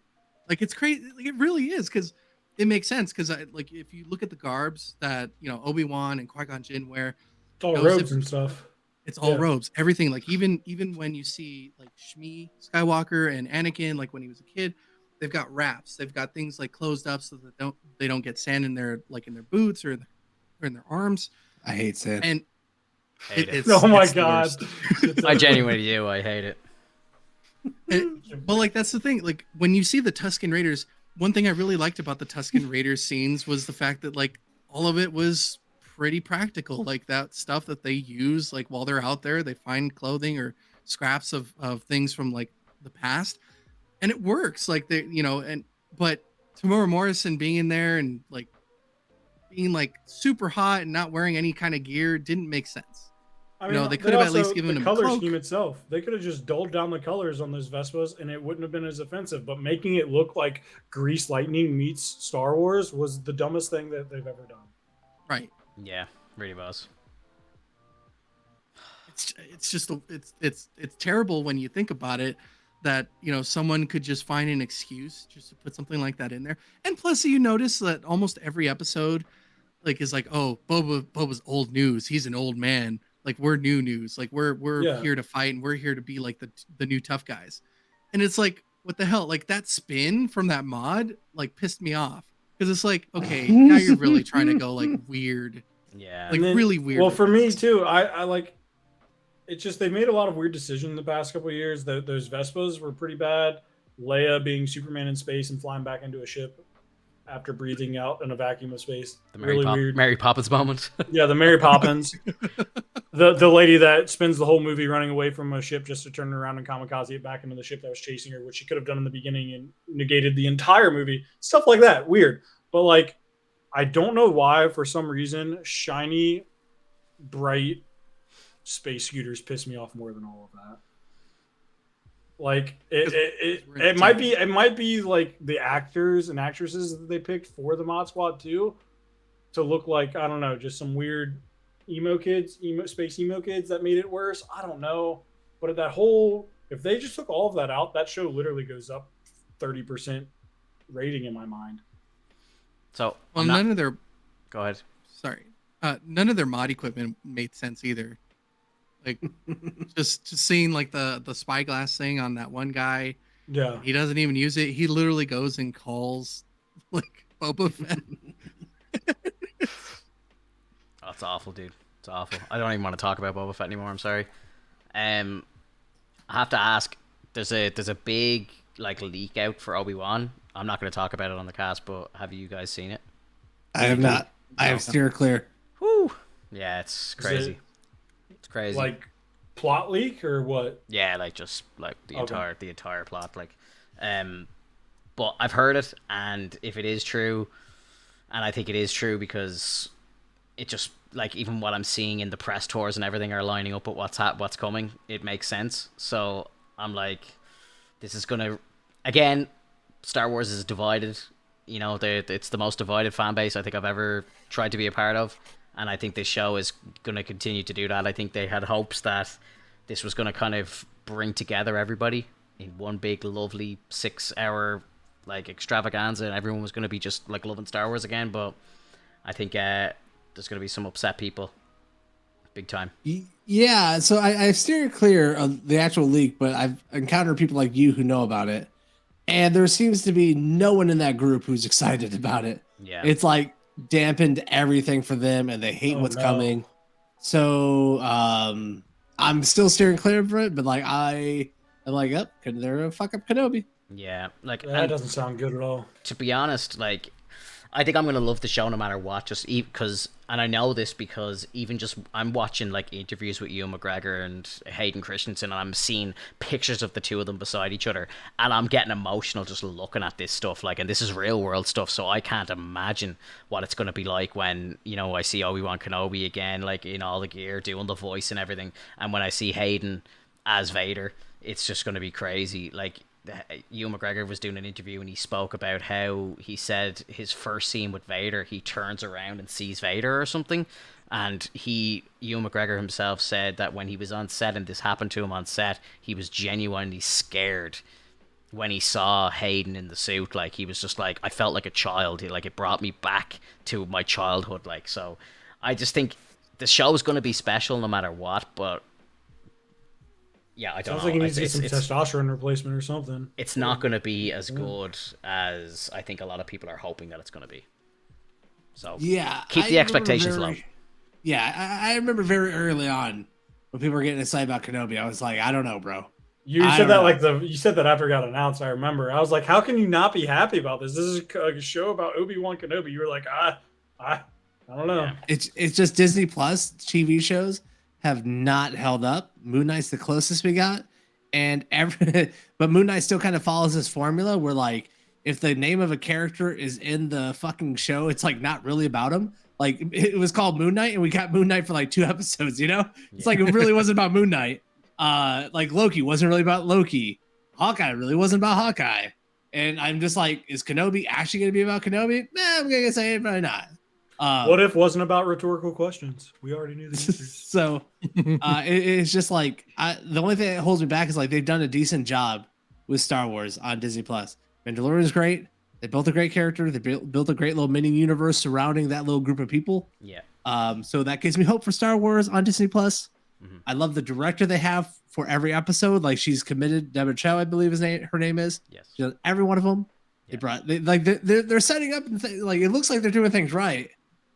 like, it's crazy. Like, it really is. Cause it makes sense. Cause like, if you look at the garbs that, you know, Obi-Wan and Qui-Gon Jinn wear, it's all robes and stuff. It's all robes, everything. Like even when you see like Shmi Skywalker and Anakin, like when he was a kid, they've got wraps. They've got things like closed up so that they don't get sand in their boots or in their arms. I hate sand. And oh my god, I genuinely do. I hate it. But like that's the thing. Like when you see the Tusken Raiders, one thing I really liked about the Tusken Raiders scenes was the fact that like all of it was pretty practical. Like that stuff that they use, like while they're out there, they find clothing or scraps of things from like the past, and it works. Like they, you know, but Tamora Morrison being in there and like being like super hot and not wearing any kind of gear didn't make sense. I mean, they could have at least given the him color a cloak. scheme itself. They could have just dulled down the colors on those Vespas, and it wouldn't have been as offensive. But making it look like Grease Lightning meets Star Wars was the dumbest thing that they've ever done. Right. Yeah, really was. It's just it's terrible when you think about it, that you know someone could just find an excuse just to put something like that in there. And plus, you notice that almost every episode, like, is like, oh, Boba's old news. He's an old man. Like, we're new news. Like, we're here to fight, and we're here to be like the new tough guys. And it's like, what the hell? Like, that spin from that mod like pissed me off, because it's like, okay, now you're really trying to go like weird. Yeah, like really weird. Well, for me too, I like. It's just they made a lot of weird decisions in the past couple of years. Those Vespas were pretty bad. Leia being Superman in space and flying back into a ship after breathing out in a vacuum of space. The Mary Poppins moment. Yeah, the Mary Poppins. the lady that spends the whole movie running away from a ship just to turn around and kamikaze it back into the ship that was chasing her, which she could have done in the beginning and negated the entire movie. Stuff like that. Weird. But like, I don't know why, for some reason, shiny, bright space scooters piss me off more than all of that. Like it might be like the actors and actresses that they picked for the Mod Squad too, to look like, I don't know, just some weird space emo kids that made it worse. I don't know, but if they just took all of that out, that show literally goes up 30% rating in my mind. So none of their go ahead. Sorry, none of their mod equipment made sense either. Like just seeing like the spyglass thing on that one guy. Yeah. He doesn't even use it. He literally goes and calls like Boba Fett. Oh, it's awful, dude. It's awful. I don't even want to talk about Boba Fett anymore. I'm sorry. I have to ask. There's a big like leak out for Obi-Wan. I'm not going to talk about it on the cast, but have you guys seen it? I have not. I have steer clear. Whew. Yeah, it's crazy. It's crazy. Like plot leak or what? Yeah, like just like the entire plot. Like, but I've heard it, and if it is true, and I think it is true because it just like even what I'm seeing in the press tours and everything are lining up with what's coming. It makes sense. So I'm like, this is gonna again. Star Wars is divided. You know, it's the most divided fan base I think I've ever tried to be a part of. And I think this show is going to continue to do that. I think they had hopes that this was going to kind of bring together everybody in one big, lovely 6-hour like extravaganza, and everyone was going to be just like loving Star Wars again. But I think there's going to be some upset people, big time. Yeah, so I steer clear of the actual leak, but I've encountered people like you who know about it, and there seems to be no one in that group who's excited about it. Yeah, it's like dampened everything for them, and they hate what's coming. So I'm still steering clear of it, but like I'm like, could there fuck up Kenobi? Yeah, like that doesn't sound good at all. To be honest, like I think I'm gonna love the show no matter what. Just because, and I know this because even just I'm watching like interviews with Ewan McGregor and Hayden Christensen, and I'm seeing pictures of the two of them beside each other, and I'm getting emotional just looking at this stuff. Like, and this is real world stuff, so I can't imagine what it's gonna be like when I see Obi Wan Kenobi again, like in all the gear, doing the voice and everything, and when I see Hayden as Vader, it's just gonna be crazy. Like, Ewan McGregor was doing an interview and he spoke about how he said his first scene with Vader, he turns around and sees Vader or something, and Ewan McGregor himself said that when he was on set and this happened to him on set, he was genuinely scared when he saw Hayden in the suit. Like, he was just like, I felt like a child. Like, it brought me back to my childhood. Like, so I just think the show is going to be special no matter what, but yeah, I don't know. Sounds like he needs to get some testosterone replacement or something. It's not going to be as good as I think a lot of people are hoping that it's going to be. So yeah, keep the expectations low. Yeah, I remember very early on when people were getting excited about Kenobi. I was like, I don't know, bro. You said that you said that after it got announced. I remember. I was like, how can you not be happy about this? This is a show about Obi Wan Kenobi. You were like, I don't know. Yeah. It's just Disney Plus TV shows have not held up. Moon Knight's the closest we got, but Moon Knight still kind of follows this formula where, like, if the name of a character is in the fucking show, it's like not really about him. Like, it was called Moon Knight and we got Moon Knight for like 2 episodes, It's like it really wasn't about Moon Knight. Like Loki wasn't really about Loki. Hawkeye really wasn't about Hawkeye. And I'm just like, is Kenobi actually going to be about Kenobi? I'm going to say it, probably not. What if wasn't about rhetorical questions? We already knew the answers. So it's just like, the only thing that holds me back is like they've done a decent job with Star Wars on Disney Plus. Mandalorian is great. They built a great character. They built a great little mini universe surrounding that little group of people. Yeah. So that gives me hope for Star Wars on Disney Plus. Mm-hmm. I love the director they have for every episode. Like, she's committed. Deborah Chow, I believe her name is. Yes. She does every one of them. Yeah. They're setting up and like it looks like they're doing things right.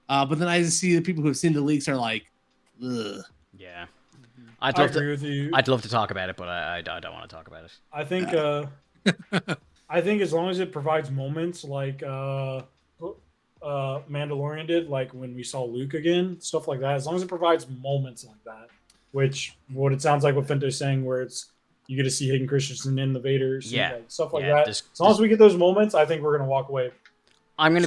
But then I just see the people who've seen the leaks are like, ugh. Yeah. I agree with you. I'd love to talk about it, but I don't want to talk about it. I think I think as long as it provides moments like Mandalorian did, like when we saw Luke again, stuff like that, as long as it provides moments like that, which what it sounds like what Finto's saying, where it's you get to see Hayden Christensen in the Vader suit, like, stuff like that. As long as we get those moments, I think we're gonna walk away. I'm gonna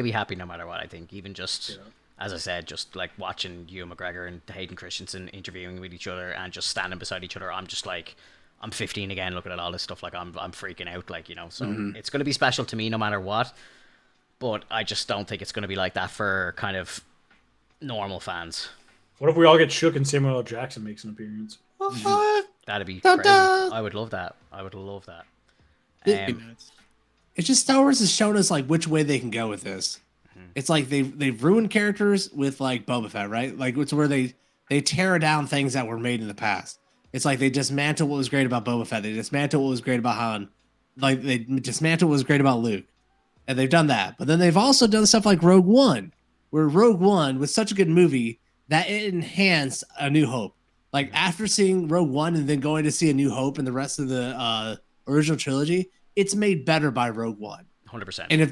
be happy no matter what. I think even just as I said, just like watching Ewan McGregor and Hayden Christensen interviewing with each other and just standing beside each other, I'm just like, I'm 15 again, looking at all this stuff. Like I'm freaking out. Like, so it's gonna be special to me no matter what. But I just don't think it's gonna be like that for kind of normal fans. What if we all get shook and Samuel L. Jackson makes an appearance? That'd be crazy. I would love that. It's just Star Wars has shown us like which way they can go with this. Mm-hmm. It's like they've ruined characters with like Boba Fett, right? Like it's where they tear down things that were made in the past. It's like they dismantle what was great about Boba Fett. They dismantle what was great about Han. Like they dismantle what was great about Luke. And they've done that. But then they've also done stuff like Rogue One, where Rogue One was such a good movie that it enhanced A New Hope. Like after seeing Rogue One and then going to see A New Hope and the rest of the original trilogy, it's made better by Rogue One. 100%. And if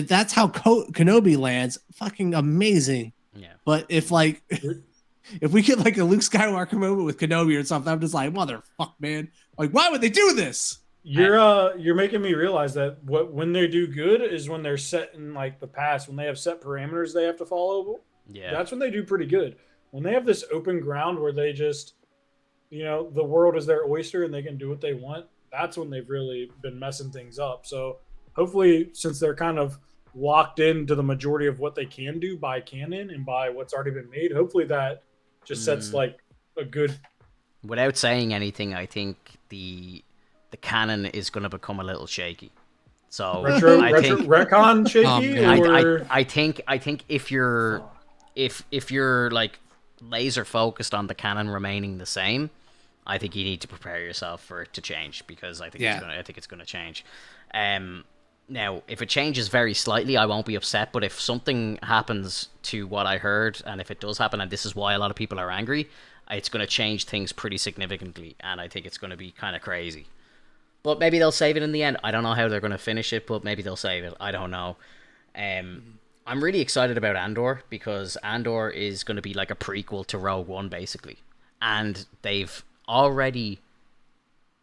that's how Kenobi lands, fucking amazing. Yeah. But if we get like a Luke Skywalker moment with Kenobi or something, I'm just like, motherfuck, man. Like, why would they do this? You're making me realize that when they do good is when they're set in like the past, when they have set parameters they have to follow. Yeah. That's when they do pretty good. When they have this open ground where they just, the world is their oyster and they can do what they want, that's when they've really been messing things up. So hopefully, since they're kind of locked into the majority of what they can do by canon and by what's already been made, hopefully that just sets like a good. Without saying anything, I think the canon is going to become a little shaky. So retro retcon shaky. I think if you're like laser focused on the canon remaining the same, I think you need to prepare yourself for it to change, because I think it's going to change. Now, if it changes very slightly, I won't be upset. But if something happens to what I heard, and if it does happen, and this is why a lot of people are angry, it's going to change things pretty significantly, and I think it's going to be kind of crazy. But maybe they'll save it in the end. I don't know how they're going to finish it, but maybe they'll save it. I don't know. I'm really excited about Andor because Andor is going to be like a prequel to Rogue One, basically. And they've already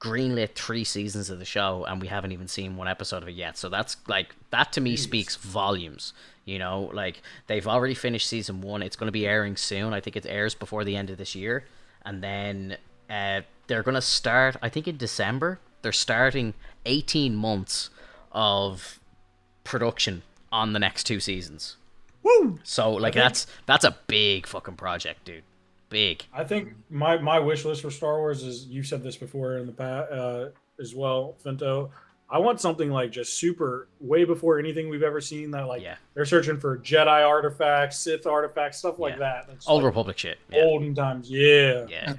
greenlit 3 seasons of the show, and we haven't even seen 1 episode of it yet. So that's like, that to me speaks volumes. You know, like, they've already finished season 1. It's going to be airing soon. I think it airs before the end of this year. And then they're going to start, I think in December, they're starting 18 months of production on the next 2 seasons. Woo! So like that's a big fucking project, dude. Big. I think my wish list for Star Wars is, you said this before in the past as well, Finto. I want something like just super way before anything we've ever seen, that like they're searching for Jedi artifacts, Sith artifacts, stuff like that. That's Old like Republic shit. Olden times. Yeah.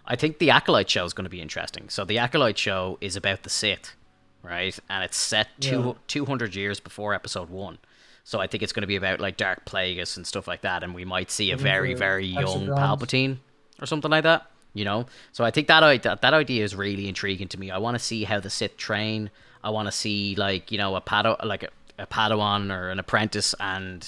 I think the Acolyte show is going to be interesting. So the Acolyte show is about the Sith, right? And it's set 200 years before episode 1. So I think it's going to be about like Dark Plagueis and stuff like that, and we might see a very, very young Palpatine or something like that, you know? So I think that idea is really intriguing to me. I want to see how the Sith train. I want to see, like, you know, a Padawan or an apprentice and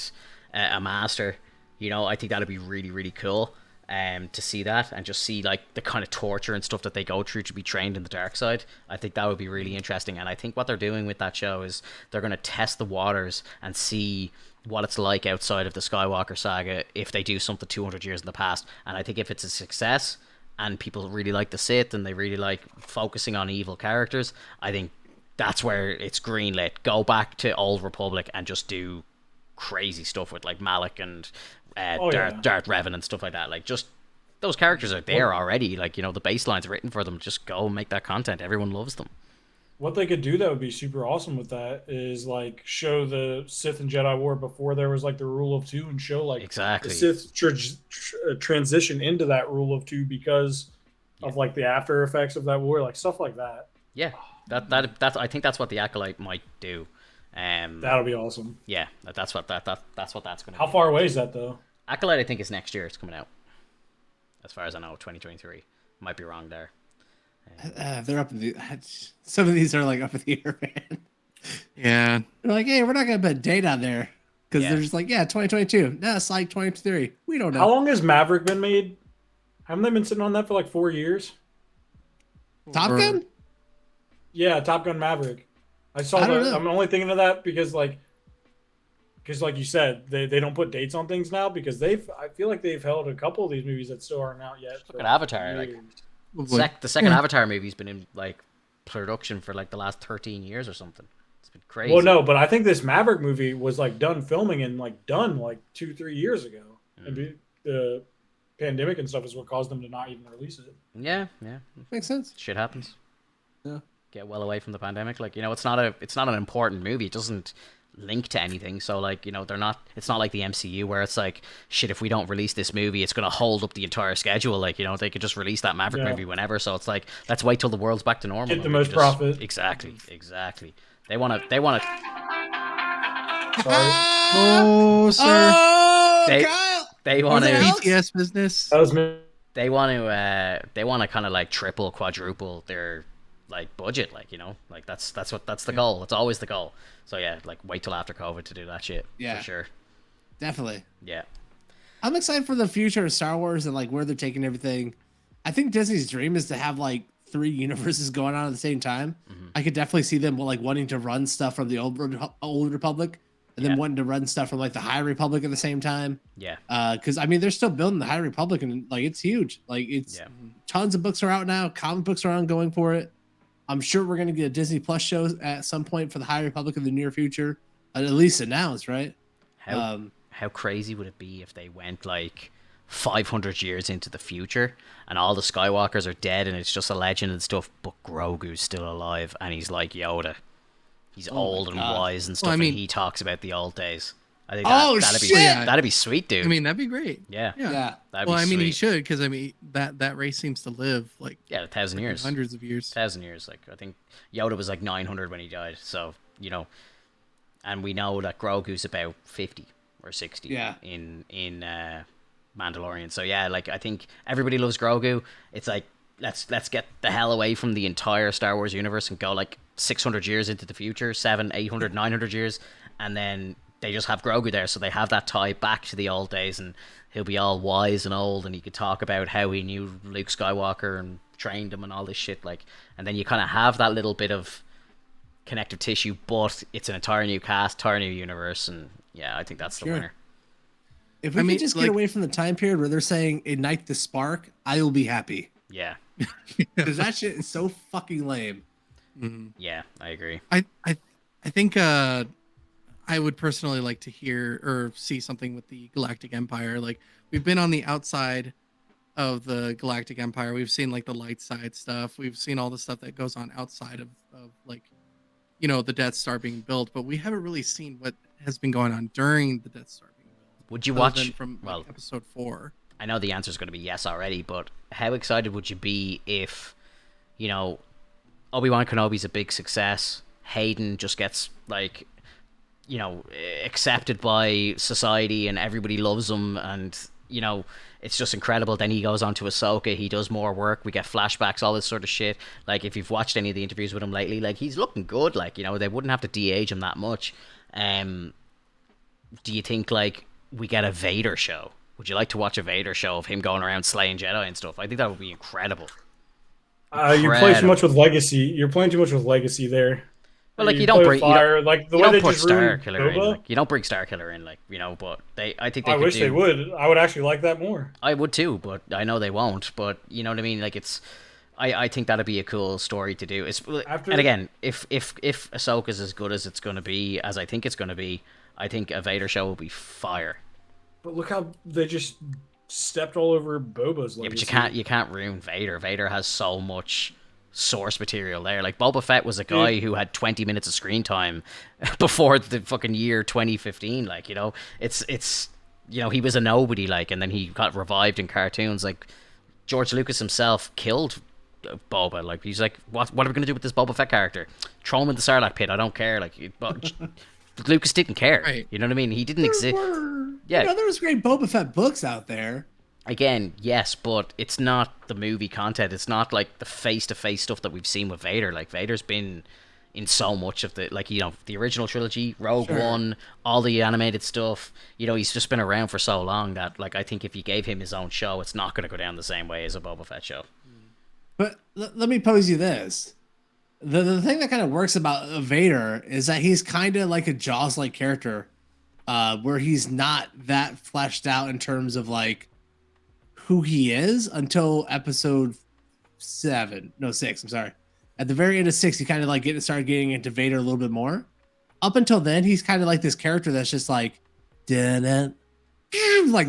a master. You know, I think that'd be really, really cool. To see that and just see like the kind of torture and stuff that they go through to be trained in the dark side. I think that would be really interesting, and I think what they're doing with that show is they're going to test the waters and see what it's like outside of the Skywalker saga if they do something 200 years in the past. And I think if it's a success and people really like the Sith and they really like focusing on evil characters, I think that's where it's greenlit. Go back to Old Republic and just do crazy stuff with like Malak and Darth Revan and stuff like that. Like, just those characters are there already. Like, you know, the baseline's written for them. Just go make that content. Everyone loves them. What they could do that would be super awesome with that is like show the Sith and Jedi War before there was like the rule of 2, and show like the Sith transition into that rule of 2 because of like the after effects of that war, like stuff like that. Yeah, that I think that's what the Acolyte might do. That'll be awesome. Yeah, that's what that's going to be. How far away is that though? Acolyte, I think, is next year. It's coming out. As far as I know, 2023. Might be wrong there. They're up in the. Some of these are like up in the air, man. Yeah. They're like, hey, we're not gonna put a date on there because they're just like, 2022. No, it's like 2023. We don't know. How long has Maverick been made? Haven't they been sitting on that for like 4 years? Top Gun? Yeah, Top Gun Maverick. I saw that. I'm only thinking of that because like you said, they don't put dates on things now because I feel like they've held a couple of these movies that still aren't out yet. Look at Avatar. Like, the second Avatar movie's been in like production for like the last 13 years or something. It's been crazy. Well, no, but I think this Maverick movie was like done filming and like done like 2-3 years ago. And the pandemic and stuff is what caused them to not even release it. Yeah. Makes sense. Shit happens. Yeah. Get well away from the pandemic. Like, you know, it's not an important movie. It doesn't link to anything. So like, you know, it's not like the MCU where it's like, shit, if we don't release this movie, it's going to hold up the entire schedule. Like, you know, they could just release that Maverick movie whenever. So it's like, let's wait till the world's back to normal. Get the most profit. Exactly. They want to. Sorry. Oh, sir. Kyle. They want to BTS business. That was me. They want to kind of like triple, quadruple their like budget, like, you know, like that's the goal. It's always the goal. So yeah, like wait till after COVID to do that shit. Yeah, for sure. Definitely. Yeah. I'm excited for the future of Star Wars and like where they're taking everything. I think Disney's dream is to have like 3 universes going on at the same time. I could definitely see them like wanting to run stuff from the old Republic and then wanting to run stuff from like the High Republic at the same time. Yeah. Because I mean, they're still building the High Republic and like it's huge. Like it's tons of books are out now. Comic books are ongoing for it. I'm sure we're going to get a Disney Plus show at some point for the High Republic in the near future, at least announced, right? How crazy would it be if they went like 500 years into the future and all the Skywalkers are dead and it's just a legend and stuff, but Grogu's still alive and he's like Yoda. He's old and wise and stuff, and he talks about the old days. I think that'd be sweet, dude. I mean, that'd be great. Yeah. Well, I mean, he should, because I mean that race seems to live like 1,000 years, hundreds of years, 1,000 years. Like I think Yoda was like 900 when he died. So you know, and we know that Grogu's about 50 or 60. In Mandalorian. So yeah, like I think everybody loves Grogu. It's like let's get the hell away from the entire Star Wars universe and go like 600 years into the future, 700, 800, 900 years, and then they just have Grogu there, so they have that tie back to the old days, and he'll be all wise and old, and he could talk about how he knew Luke Skywalker and trained him and all this shit. Like, and then you kind of have that little bit of connective tissue, but it's an entire new cast, entire new universe, and yeah, I think that's the winner. If we could just get away from the time period where they're saying ignite the spark, I will be happy. Yeah. Because that shit is so fucking lame. Mm-hmm. Yeah, I agree. I think I would personally like to hear or see something with the Galactic Empire. Like, we've been on the outside of the Galactic Empire. We've seen like the light side stuff. We've seen all the stuff that goes on outside of like, you know, the Death Star being built, but we haven't really seen what has been going on during the Death Star being built. Would you watch from episode 4? I know the answer is going to be yes already, but how excited would you be if, you know, Obi Wan Kenobi's a big success, Hayden just gets like, you know, accepted by society and everybody loves him, and you know, it's just incredible. Then he goes on to Ahsoka, he does more work, we get flashbacks, all this sort of shit. Like, if you've watched any of the interviews with him lately, like, he's looking good. Like, you know, they wouldn't have to de-age him that much. Do you think like we get a Vader show? Would you like to watch a Vader show of him going around slaying Jedi and stuff? I think that would be incredible. You play too much with Legacy. You're playing too much with Legacy there. Well, like, you don't bring fire, like the way they just ruined Starkiller in. Boba. Like, you don't bring Starkiller in, like, you know. But I think I wish they would. I would actually like that more. I would too, but I know they won't. But you know what I mean? Like, it's. I think that'd be a cool story to do. And again, if Ahsoka's as good as it's going to be, as I think it's going to be, I think a Vader show will be fire. But look how they just stepped all over Boba's legacy. Yeah, but you can't ruin Vader. Vader has so much source material there. Like, Boba Fett was a guy who had 20 minutes of screen time before the fucking year 2015. Like, you know, it's you know, he was a nobody, like, and then he got revived in cartoons. Like, George Lucas himself killed Boba. Like, he's like, what are we gonna do with this Boba Fett character? Throw him in the Sarlacc pit. I don't care. Like, but Lucas didn't care. Right. You know what I mean? He didn't exist. Yeah, you know, there was great Boba Fett books out there. Again, yes, but it's not the movie content. It's not like the face-to-face stuff that we've seen with Vader. Like, Vader's been in so much of the, like, you know, the original trilogy, Rogue One, all the animated stuff. You know, he's just been around for so long that, like, I think if you gave him his own show, it's not going to go down the same way as a Boba Fett show. But let me pose you this. The thing that kind of works about Vader is that he's kind of like a Jaws-like character, where he's not that fleshed out in terms of, like, who he is until episode 6. I'm sorry. At the very end of 6, he kind of like started getting into Vader a little bit more. Up until then, he's kind of like this character that's just like, like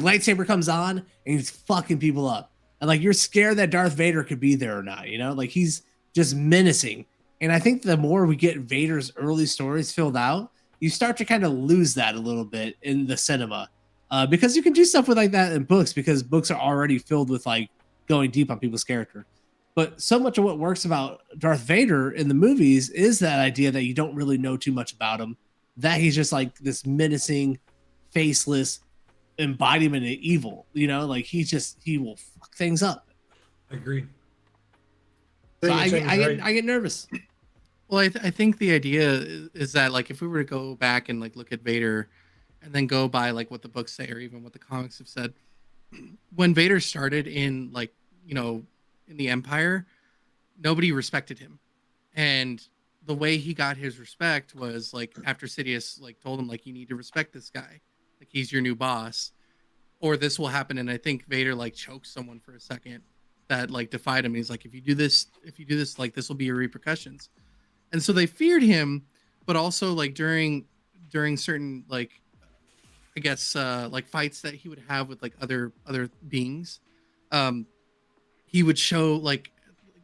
lightsaber comes on and he's fucking people up. And like, you're scared that Darth Vader could be there or not, you know? Like, he's just menacing. And I think the more we get Vader's early stories filled out, you start to kind of lose that a little bit in the cinema. Because you can do stuff with like that in books, because books are already filled with like going deep on people's character. But so much of what works about Darth Vader in the movies is that idea that you don't really know too much about him, that he's just like this menacing, faceless embodiment of evil. You know, like he will fuck things up. I agree. So I get nervous. Well, I think the idea is that, like, if we were to go back and like look at Vader and then go by like what the books say or even what the comics have said, when Vader started in, like, you know, in the Empire, nobody respected him. And the way he got his respect was like after Sidious like told him, like, you need to respect this guy. Like, he's your new boss, or this will happen. And I think Vader like choked someone for a second that like defied him. He's like, if you do this, like, this will be your repercussions. And so they feared him, but also like during certain, like, I guess like fights that he would have with like other beings, he would show, like,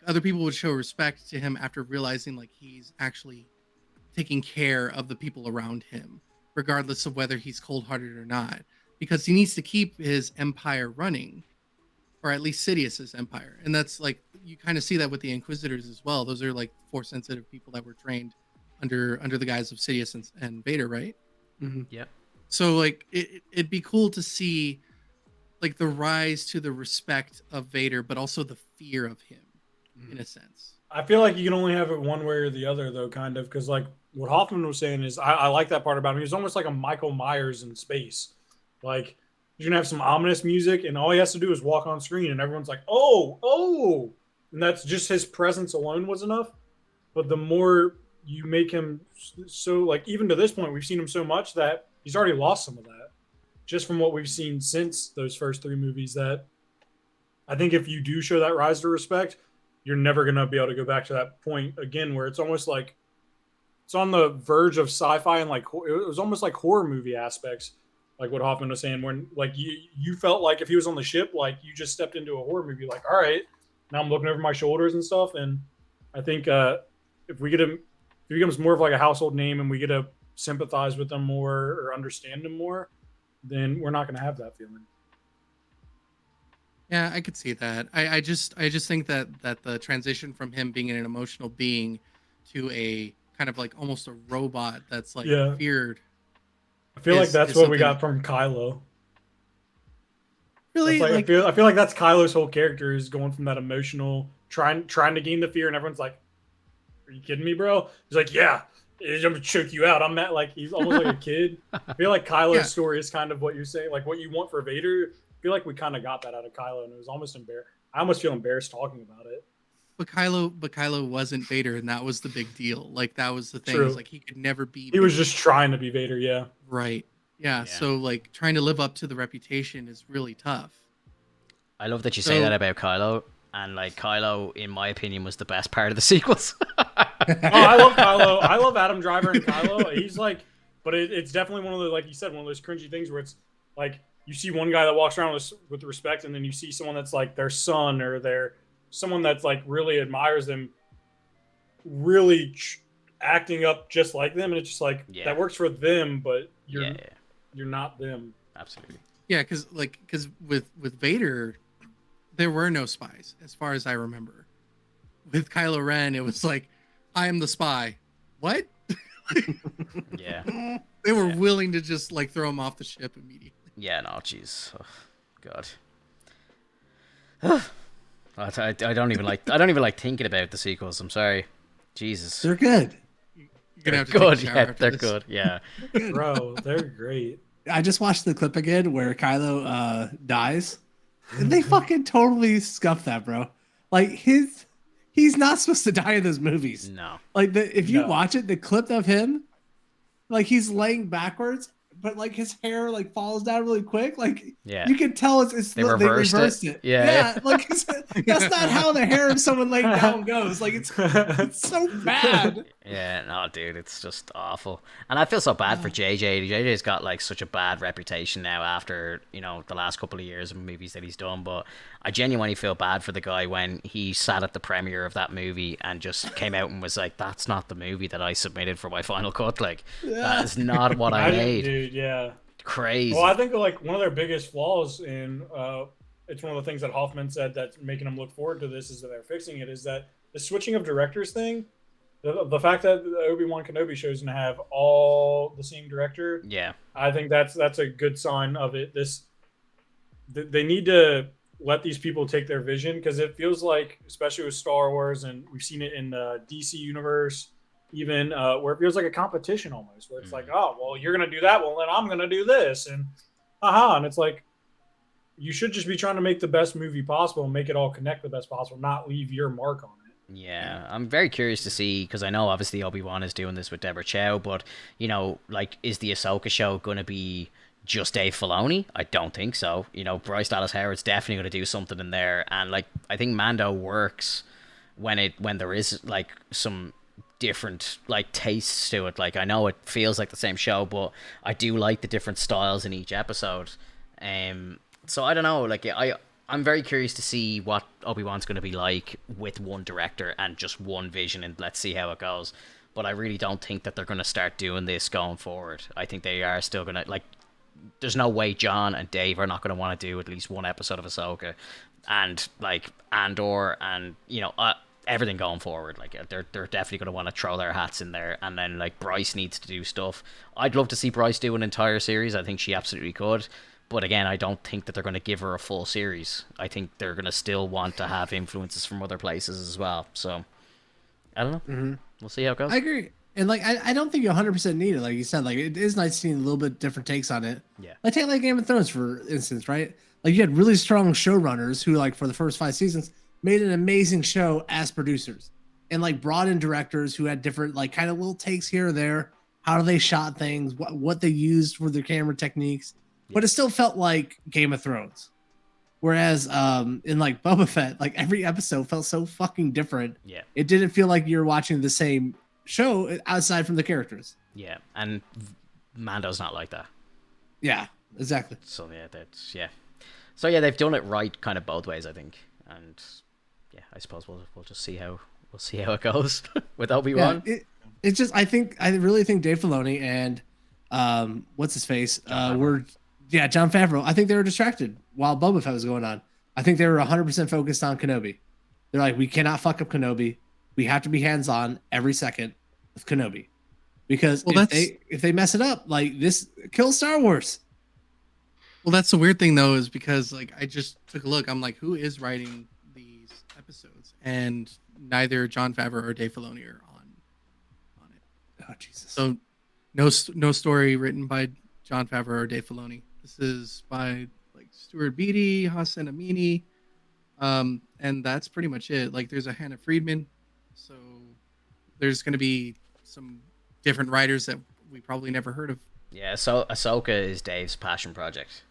other people would show respect to him after realizing like he's actually taking care of the people around him, regardless of whether he's cold-hearted or not, because he needs to keep his empire running, or at least Sidious's empire. And that's like, you kind of see that with the Inquisitors as well. Those are like Force-sensitive people that were trained under the guise of Sidious and Vader, right? Mm-hmm. Yep. So like it'd be cool to see like the rise to the respect of Vader, but also the fear of him, in a sense. I feel like you can only have it one way or the other, though, kind of, because like what Hoffman was saying is, I like that part about him. He was almost like a Michael Myers in space. Like you're gonna have some ominous music, and all he has to do is walk on screen, and everyone's like, "Oh, oh," and that's just his presence alone was enough. But the more you make him so, like, even to this point, we've seen him so much that he's already lost some of that, just from what we've seen since those first three movies. That I think if you do show that rise to respect, you're never going to be able to go back to that point again where it's almost like it's on the verge of sci-fi and like it was almost like horror movie aspects, like what Hoffman was saying, when like you felt like if he was on the ship, like you just stepped into a horror movie, like, all right, now I'm looking over my shoulders and stuff. And I think if we get him, if he becomes more of like a household name and we get to sympathize with him more or understand him more, then we're not going to have that feeling. Yeah, I could see that. I just think that the transition from him being an emotional being to a kind of like almost a robot that's like feared. I feel like that's what we got from Kylo. Really, like, I feel like that's Kylo's whole character, is going from that emotional, trying to gain the fear, and everyone's like, "Are you kidding me, bro?" He's like, "Yeah, I'm gonna choke you out." I'm not like, he's almost like a kid. I feel like Kylo's story is kind of what you're saying, like what you want for Vader. I feel like we kind of got that out of Kylo, and it was almost embarrassing. I almost feel embarrassed talking about it. But Kylo wasn't Vader, and that was the big deal. Like that was the thing. It was like he could never be. He was just trying to be Vader, yeah. Right. Yeah. So like trying to live up to the reputation is really tough. I love that you say that about Kylo, and like Kylo, in my opinion, was the best part of the sequels. I love Kylo. I love Adam Driver and Kylo. He's like, but it's definitely one of the, like you said, one of those cringy things where it's like you see one guy that walks around with respect, and then you see someone that's like their son or their someone that's like really admires them, really acting up just like them, and it's just like that works for them, but you're not them. Absolutely. Yeah, because with Vader, there were no spies as far as I remember. With Kylo Ren, it was like, I am the spy. What? Yeah. They were willing to just like throw him off the ship immediately. Yeah, no, jeez. Oh, God. I don't even like thinking about the sequels. I'm sorry. Jesus. They're good. You're gonna have to good. take a shower Yeah, after they're this. good. Yeah. Bro, they're great. I just watched the clip again where Kylo dies. And they fucking totally scuffed that, bro. Like he's not supposed to die in those movies. No. Like if you watch it, the clip of him, like he's laying backwards, but like his hair like falls down really quick. Like you can tell they reversed it. Yeah. Like that's not how the hair of someone laying down goes. Like it's so bad. Yeah, no, dude, it's just awful. And I feel so bad for JJ. JJ's got like such a bad reputation now after, the last couple of years of movies that he's done. But I genuinely feel bad for the guy when he sat at the premiere of that movie and just came out and was like, that's not the movie that I submitted for my final cut. Like, that is not what I made. Dude, yeah. Crazy. Well, I think like one of their biggest flaws in it's one of the things that Hoffman said that's making them look forward to this is that they're fixing it, is that the switching of directors thing, the fact that the Obi Wan Kenobi show's gonna have all the same director. Yeah. I think that's a good sign of it. They need to let these people take their vision, because it feels like, especially with Star Wars, and we've seen it in the DC universe, even where it feels like a competition almost, where it's like, oh, well, you're going to do that. Well, then I'm going to do this. And and it's like, you should just be trying to make the best movie possible and make it all connect the best possible, not leave your mark on it. Yeah, I'm very curious to see, because I know obviously Obi-Wan is doing this with Deborah Chow, but, like, is the Ahsoka show going to be just Dave Filoni? I don't think so. Bryce Dallas Howard's definitely going to do something in there. And, like, I think Mando works when there is, like, some different like tastes to it. Like, I know it feels like the same show, but I do like the different styles in each episode. So I don't know, like I'm very curious to see what Obi-Wan's going to be like with one director and just one vision, and let's see how it goes. But I really don't think that they're going to start doing this going forward. I think they are still going to, like, there's no way John and Dave are not going to want to do at least one episode of Ahsoka and like Andor and everything going forward. Like, they're definitely going to want to throw their hats in there. And then like Bryce needs to do stuff. I'd love to see Bryce do an entire series. I think she absolutely could, but again, I don't think that they're going to give her a full series. I think they're going to still want to have influences from other places as well. So I don't know. Mm-hmm. We'll see how it goes. I agree. And like I don't think you 100% need it. Like you said, like it is nice seeing a little bit different takes on it. Yeah. Like take like Game of Thrones for instance, right? Like you had really strong showrunners who like for the first 5 seasons made an amazing show as producers, and like brought in directors who had different like kind of little takes here or there. How they shot things, what they used for their camera techniques, but it still felt like Game of Thrones. Whereas in like Boba Fett, like every episode felt so fucking different. Yeah. It didn't feel like you're watching the same show outside from the characters. Yeah, and Mando's not like that. Yeah, exactly. So yeah, So yeah, they've done it right, kind of both ways, I think. And yeah, I suppose we'll just see how it goes with Obi Wan. Yeah, it's just I really think Dave Filoni and what's his face Jon Favreau. I think they were distracted while Boba Fett was going on. I think they were 100% focused on Kenobi. They're like, we cannot fuck up Kenobi. We have to be hands on every second with Kenobi, because if they mess it up, like this kills Star Wars. Well, that's the weird thing though, is because like I just took a look. I'm like, who is writing these episodes? And neither Jon Favreau or Dave Filoni are on it. Oh Jesus! So no story written by Jon Favreau or Dave Filoni. This is by like Stuart Beattie, Hassan Amini, and that's pretty much it. Like there's a Hannah Friedman, so there's going to be some different writers that we probably never heard of. Yeah, so Ahsoka is Dave's passion project.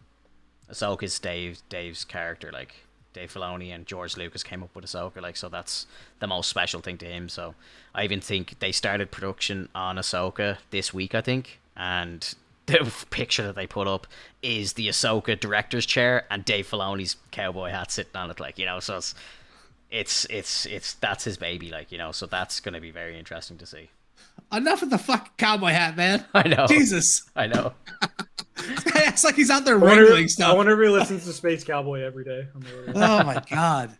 Ahsoka is Dave's character. Like Dave Filoni and George Lucas came up with Ahsoka, like, so that's the most special thing to him. So I even think they started production on Ahsoka this week, I think, and the picture that they put up is the Ahsoka director's chair and Dave Filoni's cowboy hat sitting on it, like, you know. So it's that's his baby, like, you know. So that's going to be very interesting to see. Enough with the fucking cowboy hat, man. I know. Jesus. I know. It's like he's out there wrangling stuff. I wonder if he listens to Space Cowboy every day. Oh my god.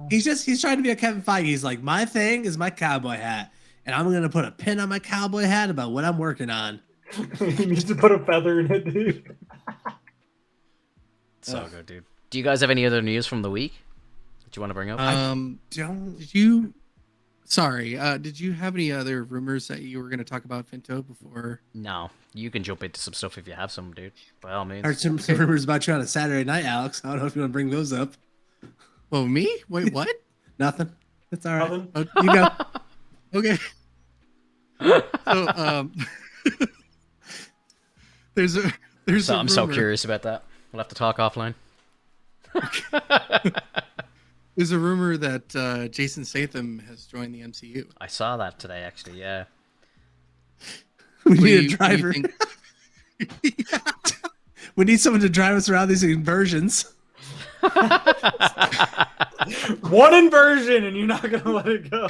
He's trying to be a Kevin Feige. He's like, my thing is my cowboy hat, and I'm gonna put a pin on my cowboy hat about what I'm working on. He needs to put a feather in it, dude. So good, dude. Do you guys have any other news from the week that you want to bring up? Did you have any other rumors that you were going to talk about, Finto, before? No, you can jump into some stuff if you have some, dude. By all means. I heard some rumors about you on a Saturday night, Alex. I don't know if you want to bring those up. Oh, me? Wait, what? Nothing. It's all right. Oh, you go. Okay. So, I'm so curious about that. We'll have to talk offline. There's a rumor that Jason Statham has joined the MCU. I saw that today, actually. Yeah. We need a driver. We need someone to drive us around these inversions. One inversion, and you're not gonna let it go.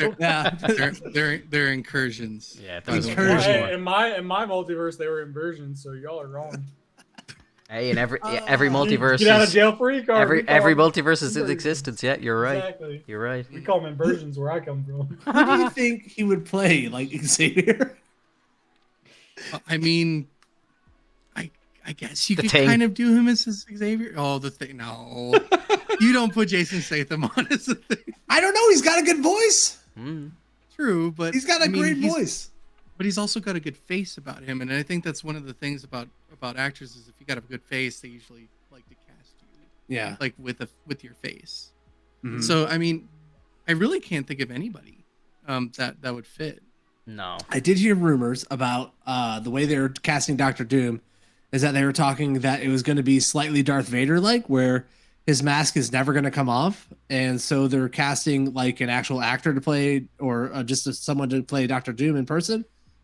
They're incursions. Yeah, in my multiverse, they were inversions. So y'all are wrong. Hey, in every multiverse, get out of jail free card. Every multiverse is in existence. Yeah, you're right. Exactly. You're right. We call them inversions where I come from. Who do you think he would play, like Xavier? I mean, I guess you could kind of do him as Xavier. Oh, the thing. No, you don't put Jason Statham on as a thing. I don't know. He's got a good voice. True, but he's got a great voice. But he's also got a good face about him, and I think that's one of the things about actors is if you got a good face, they usually like to cast you. Yeah, like with your face. Mm-hmm. So I mean, I really can't think of anybody that would fit. No, I did hear rumors about the way they were casting Doctor Doom, is that they were talking that it was going to be slightly Darth Vader-like, where his mask is never going to come off, and so they're casting like an actual actor to play, or just someone to play Doctor Doom in person.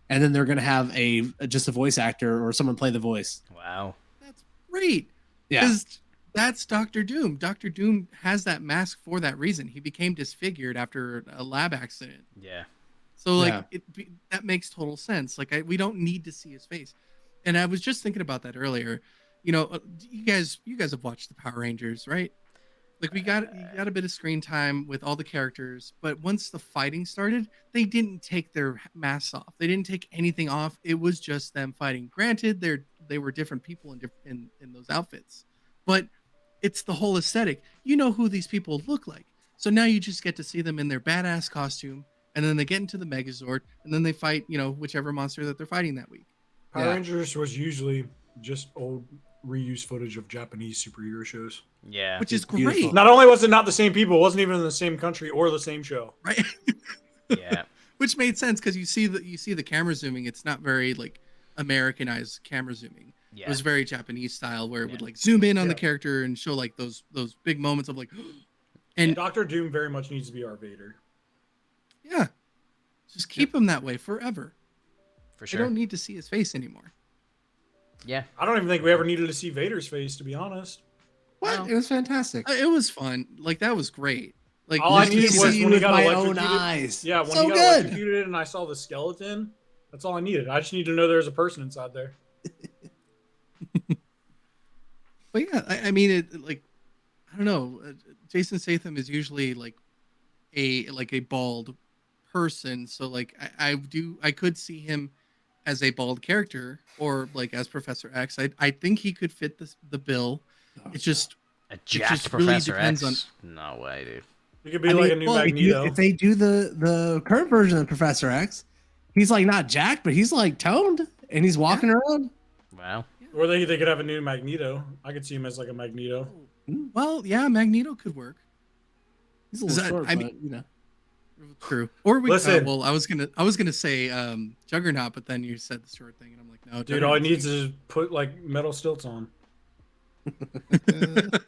And then they're going to have just a voice actor or someone play the voice. Wow. That's great. Yeah. Because that's Doctor Doom. Doctor Doom has that mask for that reason. He became disfigured after a lab accident. Yeah. So, that makes total sense. Like, we don't need to see his face. And I was just thinking about that earlier. You know, you guys have watched the Power Rangers, right? Like, you got a bit of screen time with all the characters, but once the fighting started, they didn't take their masks off. They didn't take anything off. It was just them fighting. Granted, they were different people in those outfits, but it's the whole aesthetic. You know who these people look like. So now you just get to see them in their badass costume, and then they get into the Megazord, and then they fight, whichever monster that they're fighting that week. Power Rangers was usually just old reused footage of Japanese superhero shows. Yeah. Which is Beautiful. great. Not only was it not the same people, it wasn't even in the same country or the same show. Right. Yeah. Which made sense because you see the camera zooming. It's not very like Americanized camera zooming. Yeah. It was very Japanese style where it would like zoom in on the character and show like those big moments of like. And Dr. Doom very much needs to be our Vader. Yeah. Just keep him that way forever. For sure. I don't need to see his face anymore. Yeah. I don't even think we ever needed to see Vader's face, to be honest. What? Well, it was fantastic. It was fun. Like that was great. Like all I just to needed was see when he with got my electrocuted. own eyes. Yeah, when So he got good. electrocuted and I saw the skeleton, that's all I needed. I just need to know there's a person inside there. But yeah, I mean, I don't know. Jason Statham is usually like a bald person, so like I could see him as a bald character or like as Professor X. I think he could fit the bill. It's just a jacked really Professor depends X. No way, dude. He could be like a new Magneto. If they do the current version of Professor X, he's like not jacked, but he's like toned and he's walking around. Wow. Or they could have a new Magneto. I could see him as like a Magneto. Well, yeah, Magneto could work. He's a little that- short, I but mean- you know. True. Or we Listen. well, I was gonna say Juggernaut, but then you said the short thing, and I'm like, no, Dude, all he Juggernaut's- needs is put like metal stilts on.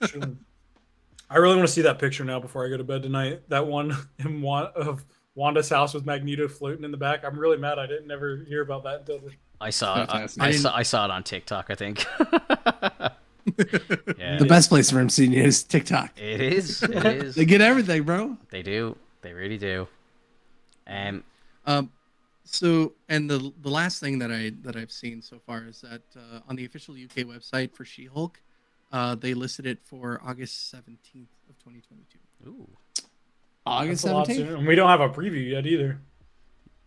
Sure. I really want to see that picture now before I go to bed tonight. That one of Wanda's house with Magneto floating in the back. I'm really mad I didn't never hear about that until I saw it. Fantastic. I saw it on TikTok, I think. Yeah. The best place for him seeing you is TikTok. It is. It is. They get everything, bro. They do. They really do. So, and the last thing that I've seen so far is that on the official UK website for She-Hulk, they listed it for August 17th of 2022. Ooh. August That's a lot 17th. sooner. And we don't have a preview yet either.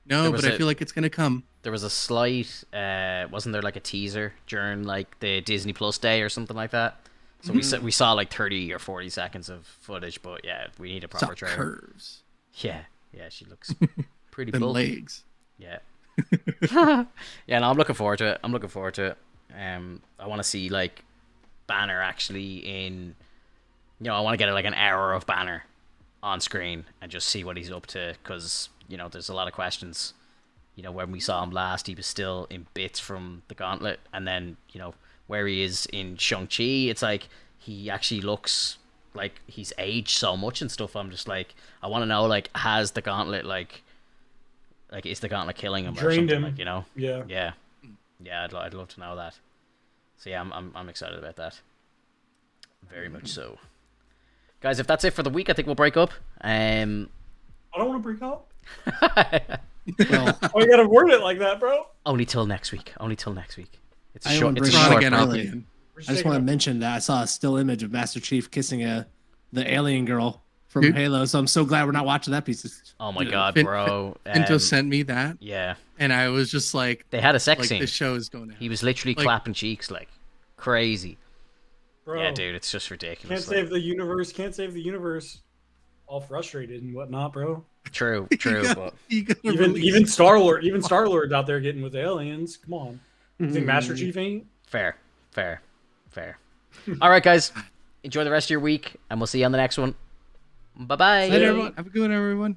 No, There was but I a- feel like it's gonna come. There was a slight, wasn't there like a teaser during like the Disney Plus day or something like that? So we saw like 30 or 40 seconds of footage, but yeah, we need a Saw proper trailer. curves, Yeah, she looks pretty then bulky. legs. Yeah. Yeah, no, I'm looking forward to it. I want to see like Banner actually in, I want to get like an hour of Banner on screen and just see what he's up to, because there's a lot of questions. When we saw him last, he was still in bits from the Gauntlet, and then where he is in Shang-Chi, it's like he actually looks like he's aged so much and stuff. I'm just like, I want to know, like, has the Gauntlet like is the Gauntlet killing him or Drained something? him. Like, Yeah. yeah. I'd love to know that. So yeah, I'm excited about that. Very much so. Guys, if that's it for the week, I think we'll break up. I don't want to break up. Well, Oh, you gotta word it like that, bro. Only till next week. It's a I short. wanna It's a bring it short. again, break. I'll be- I just want to mention that I saw a still image of Master Chief kissing the alien girl from Dude. Halo, so I'm so glad we're not watching that piece. Oh my Dude, god, Fin- bro. Pinto sent me that, Yeah, and I was just like, they had a sex scene. this show is going to. He was literally like- clapping cheeks like crazy. Bro, Yeah, dude, it's just Can't ridiculous. save the universe. Can't save the universe. All frustrated and whatnot, bro. True, but Even Star Lord's out there getting with aliens. Come on. You think Master Chief ain't? fair. All right, guys, enjoy the rest of your week, and we'll see you on the next one. Bye bye. Later, everyone. Have a good one, everyone.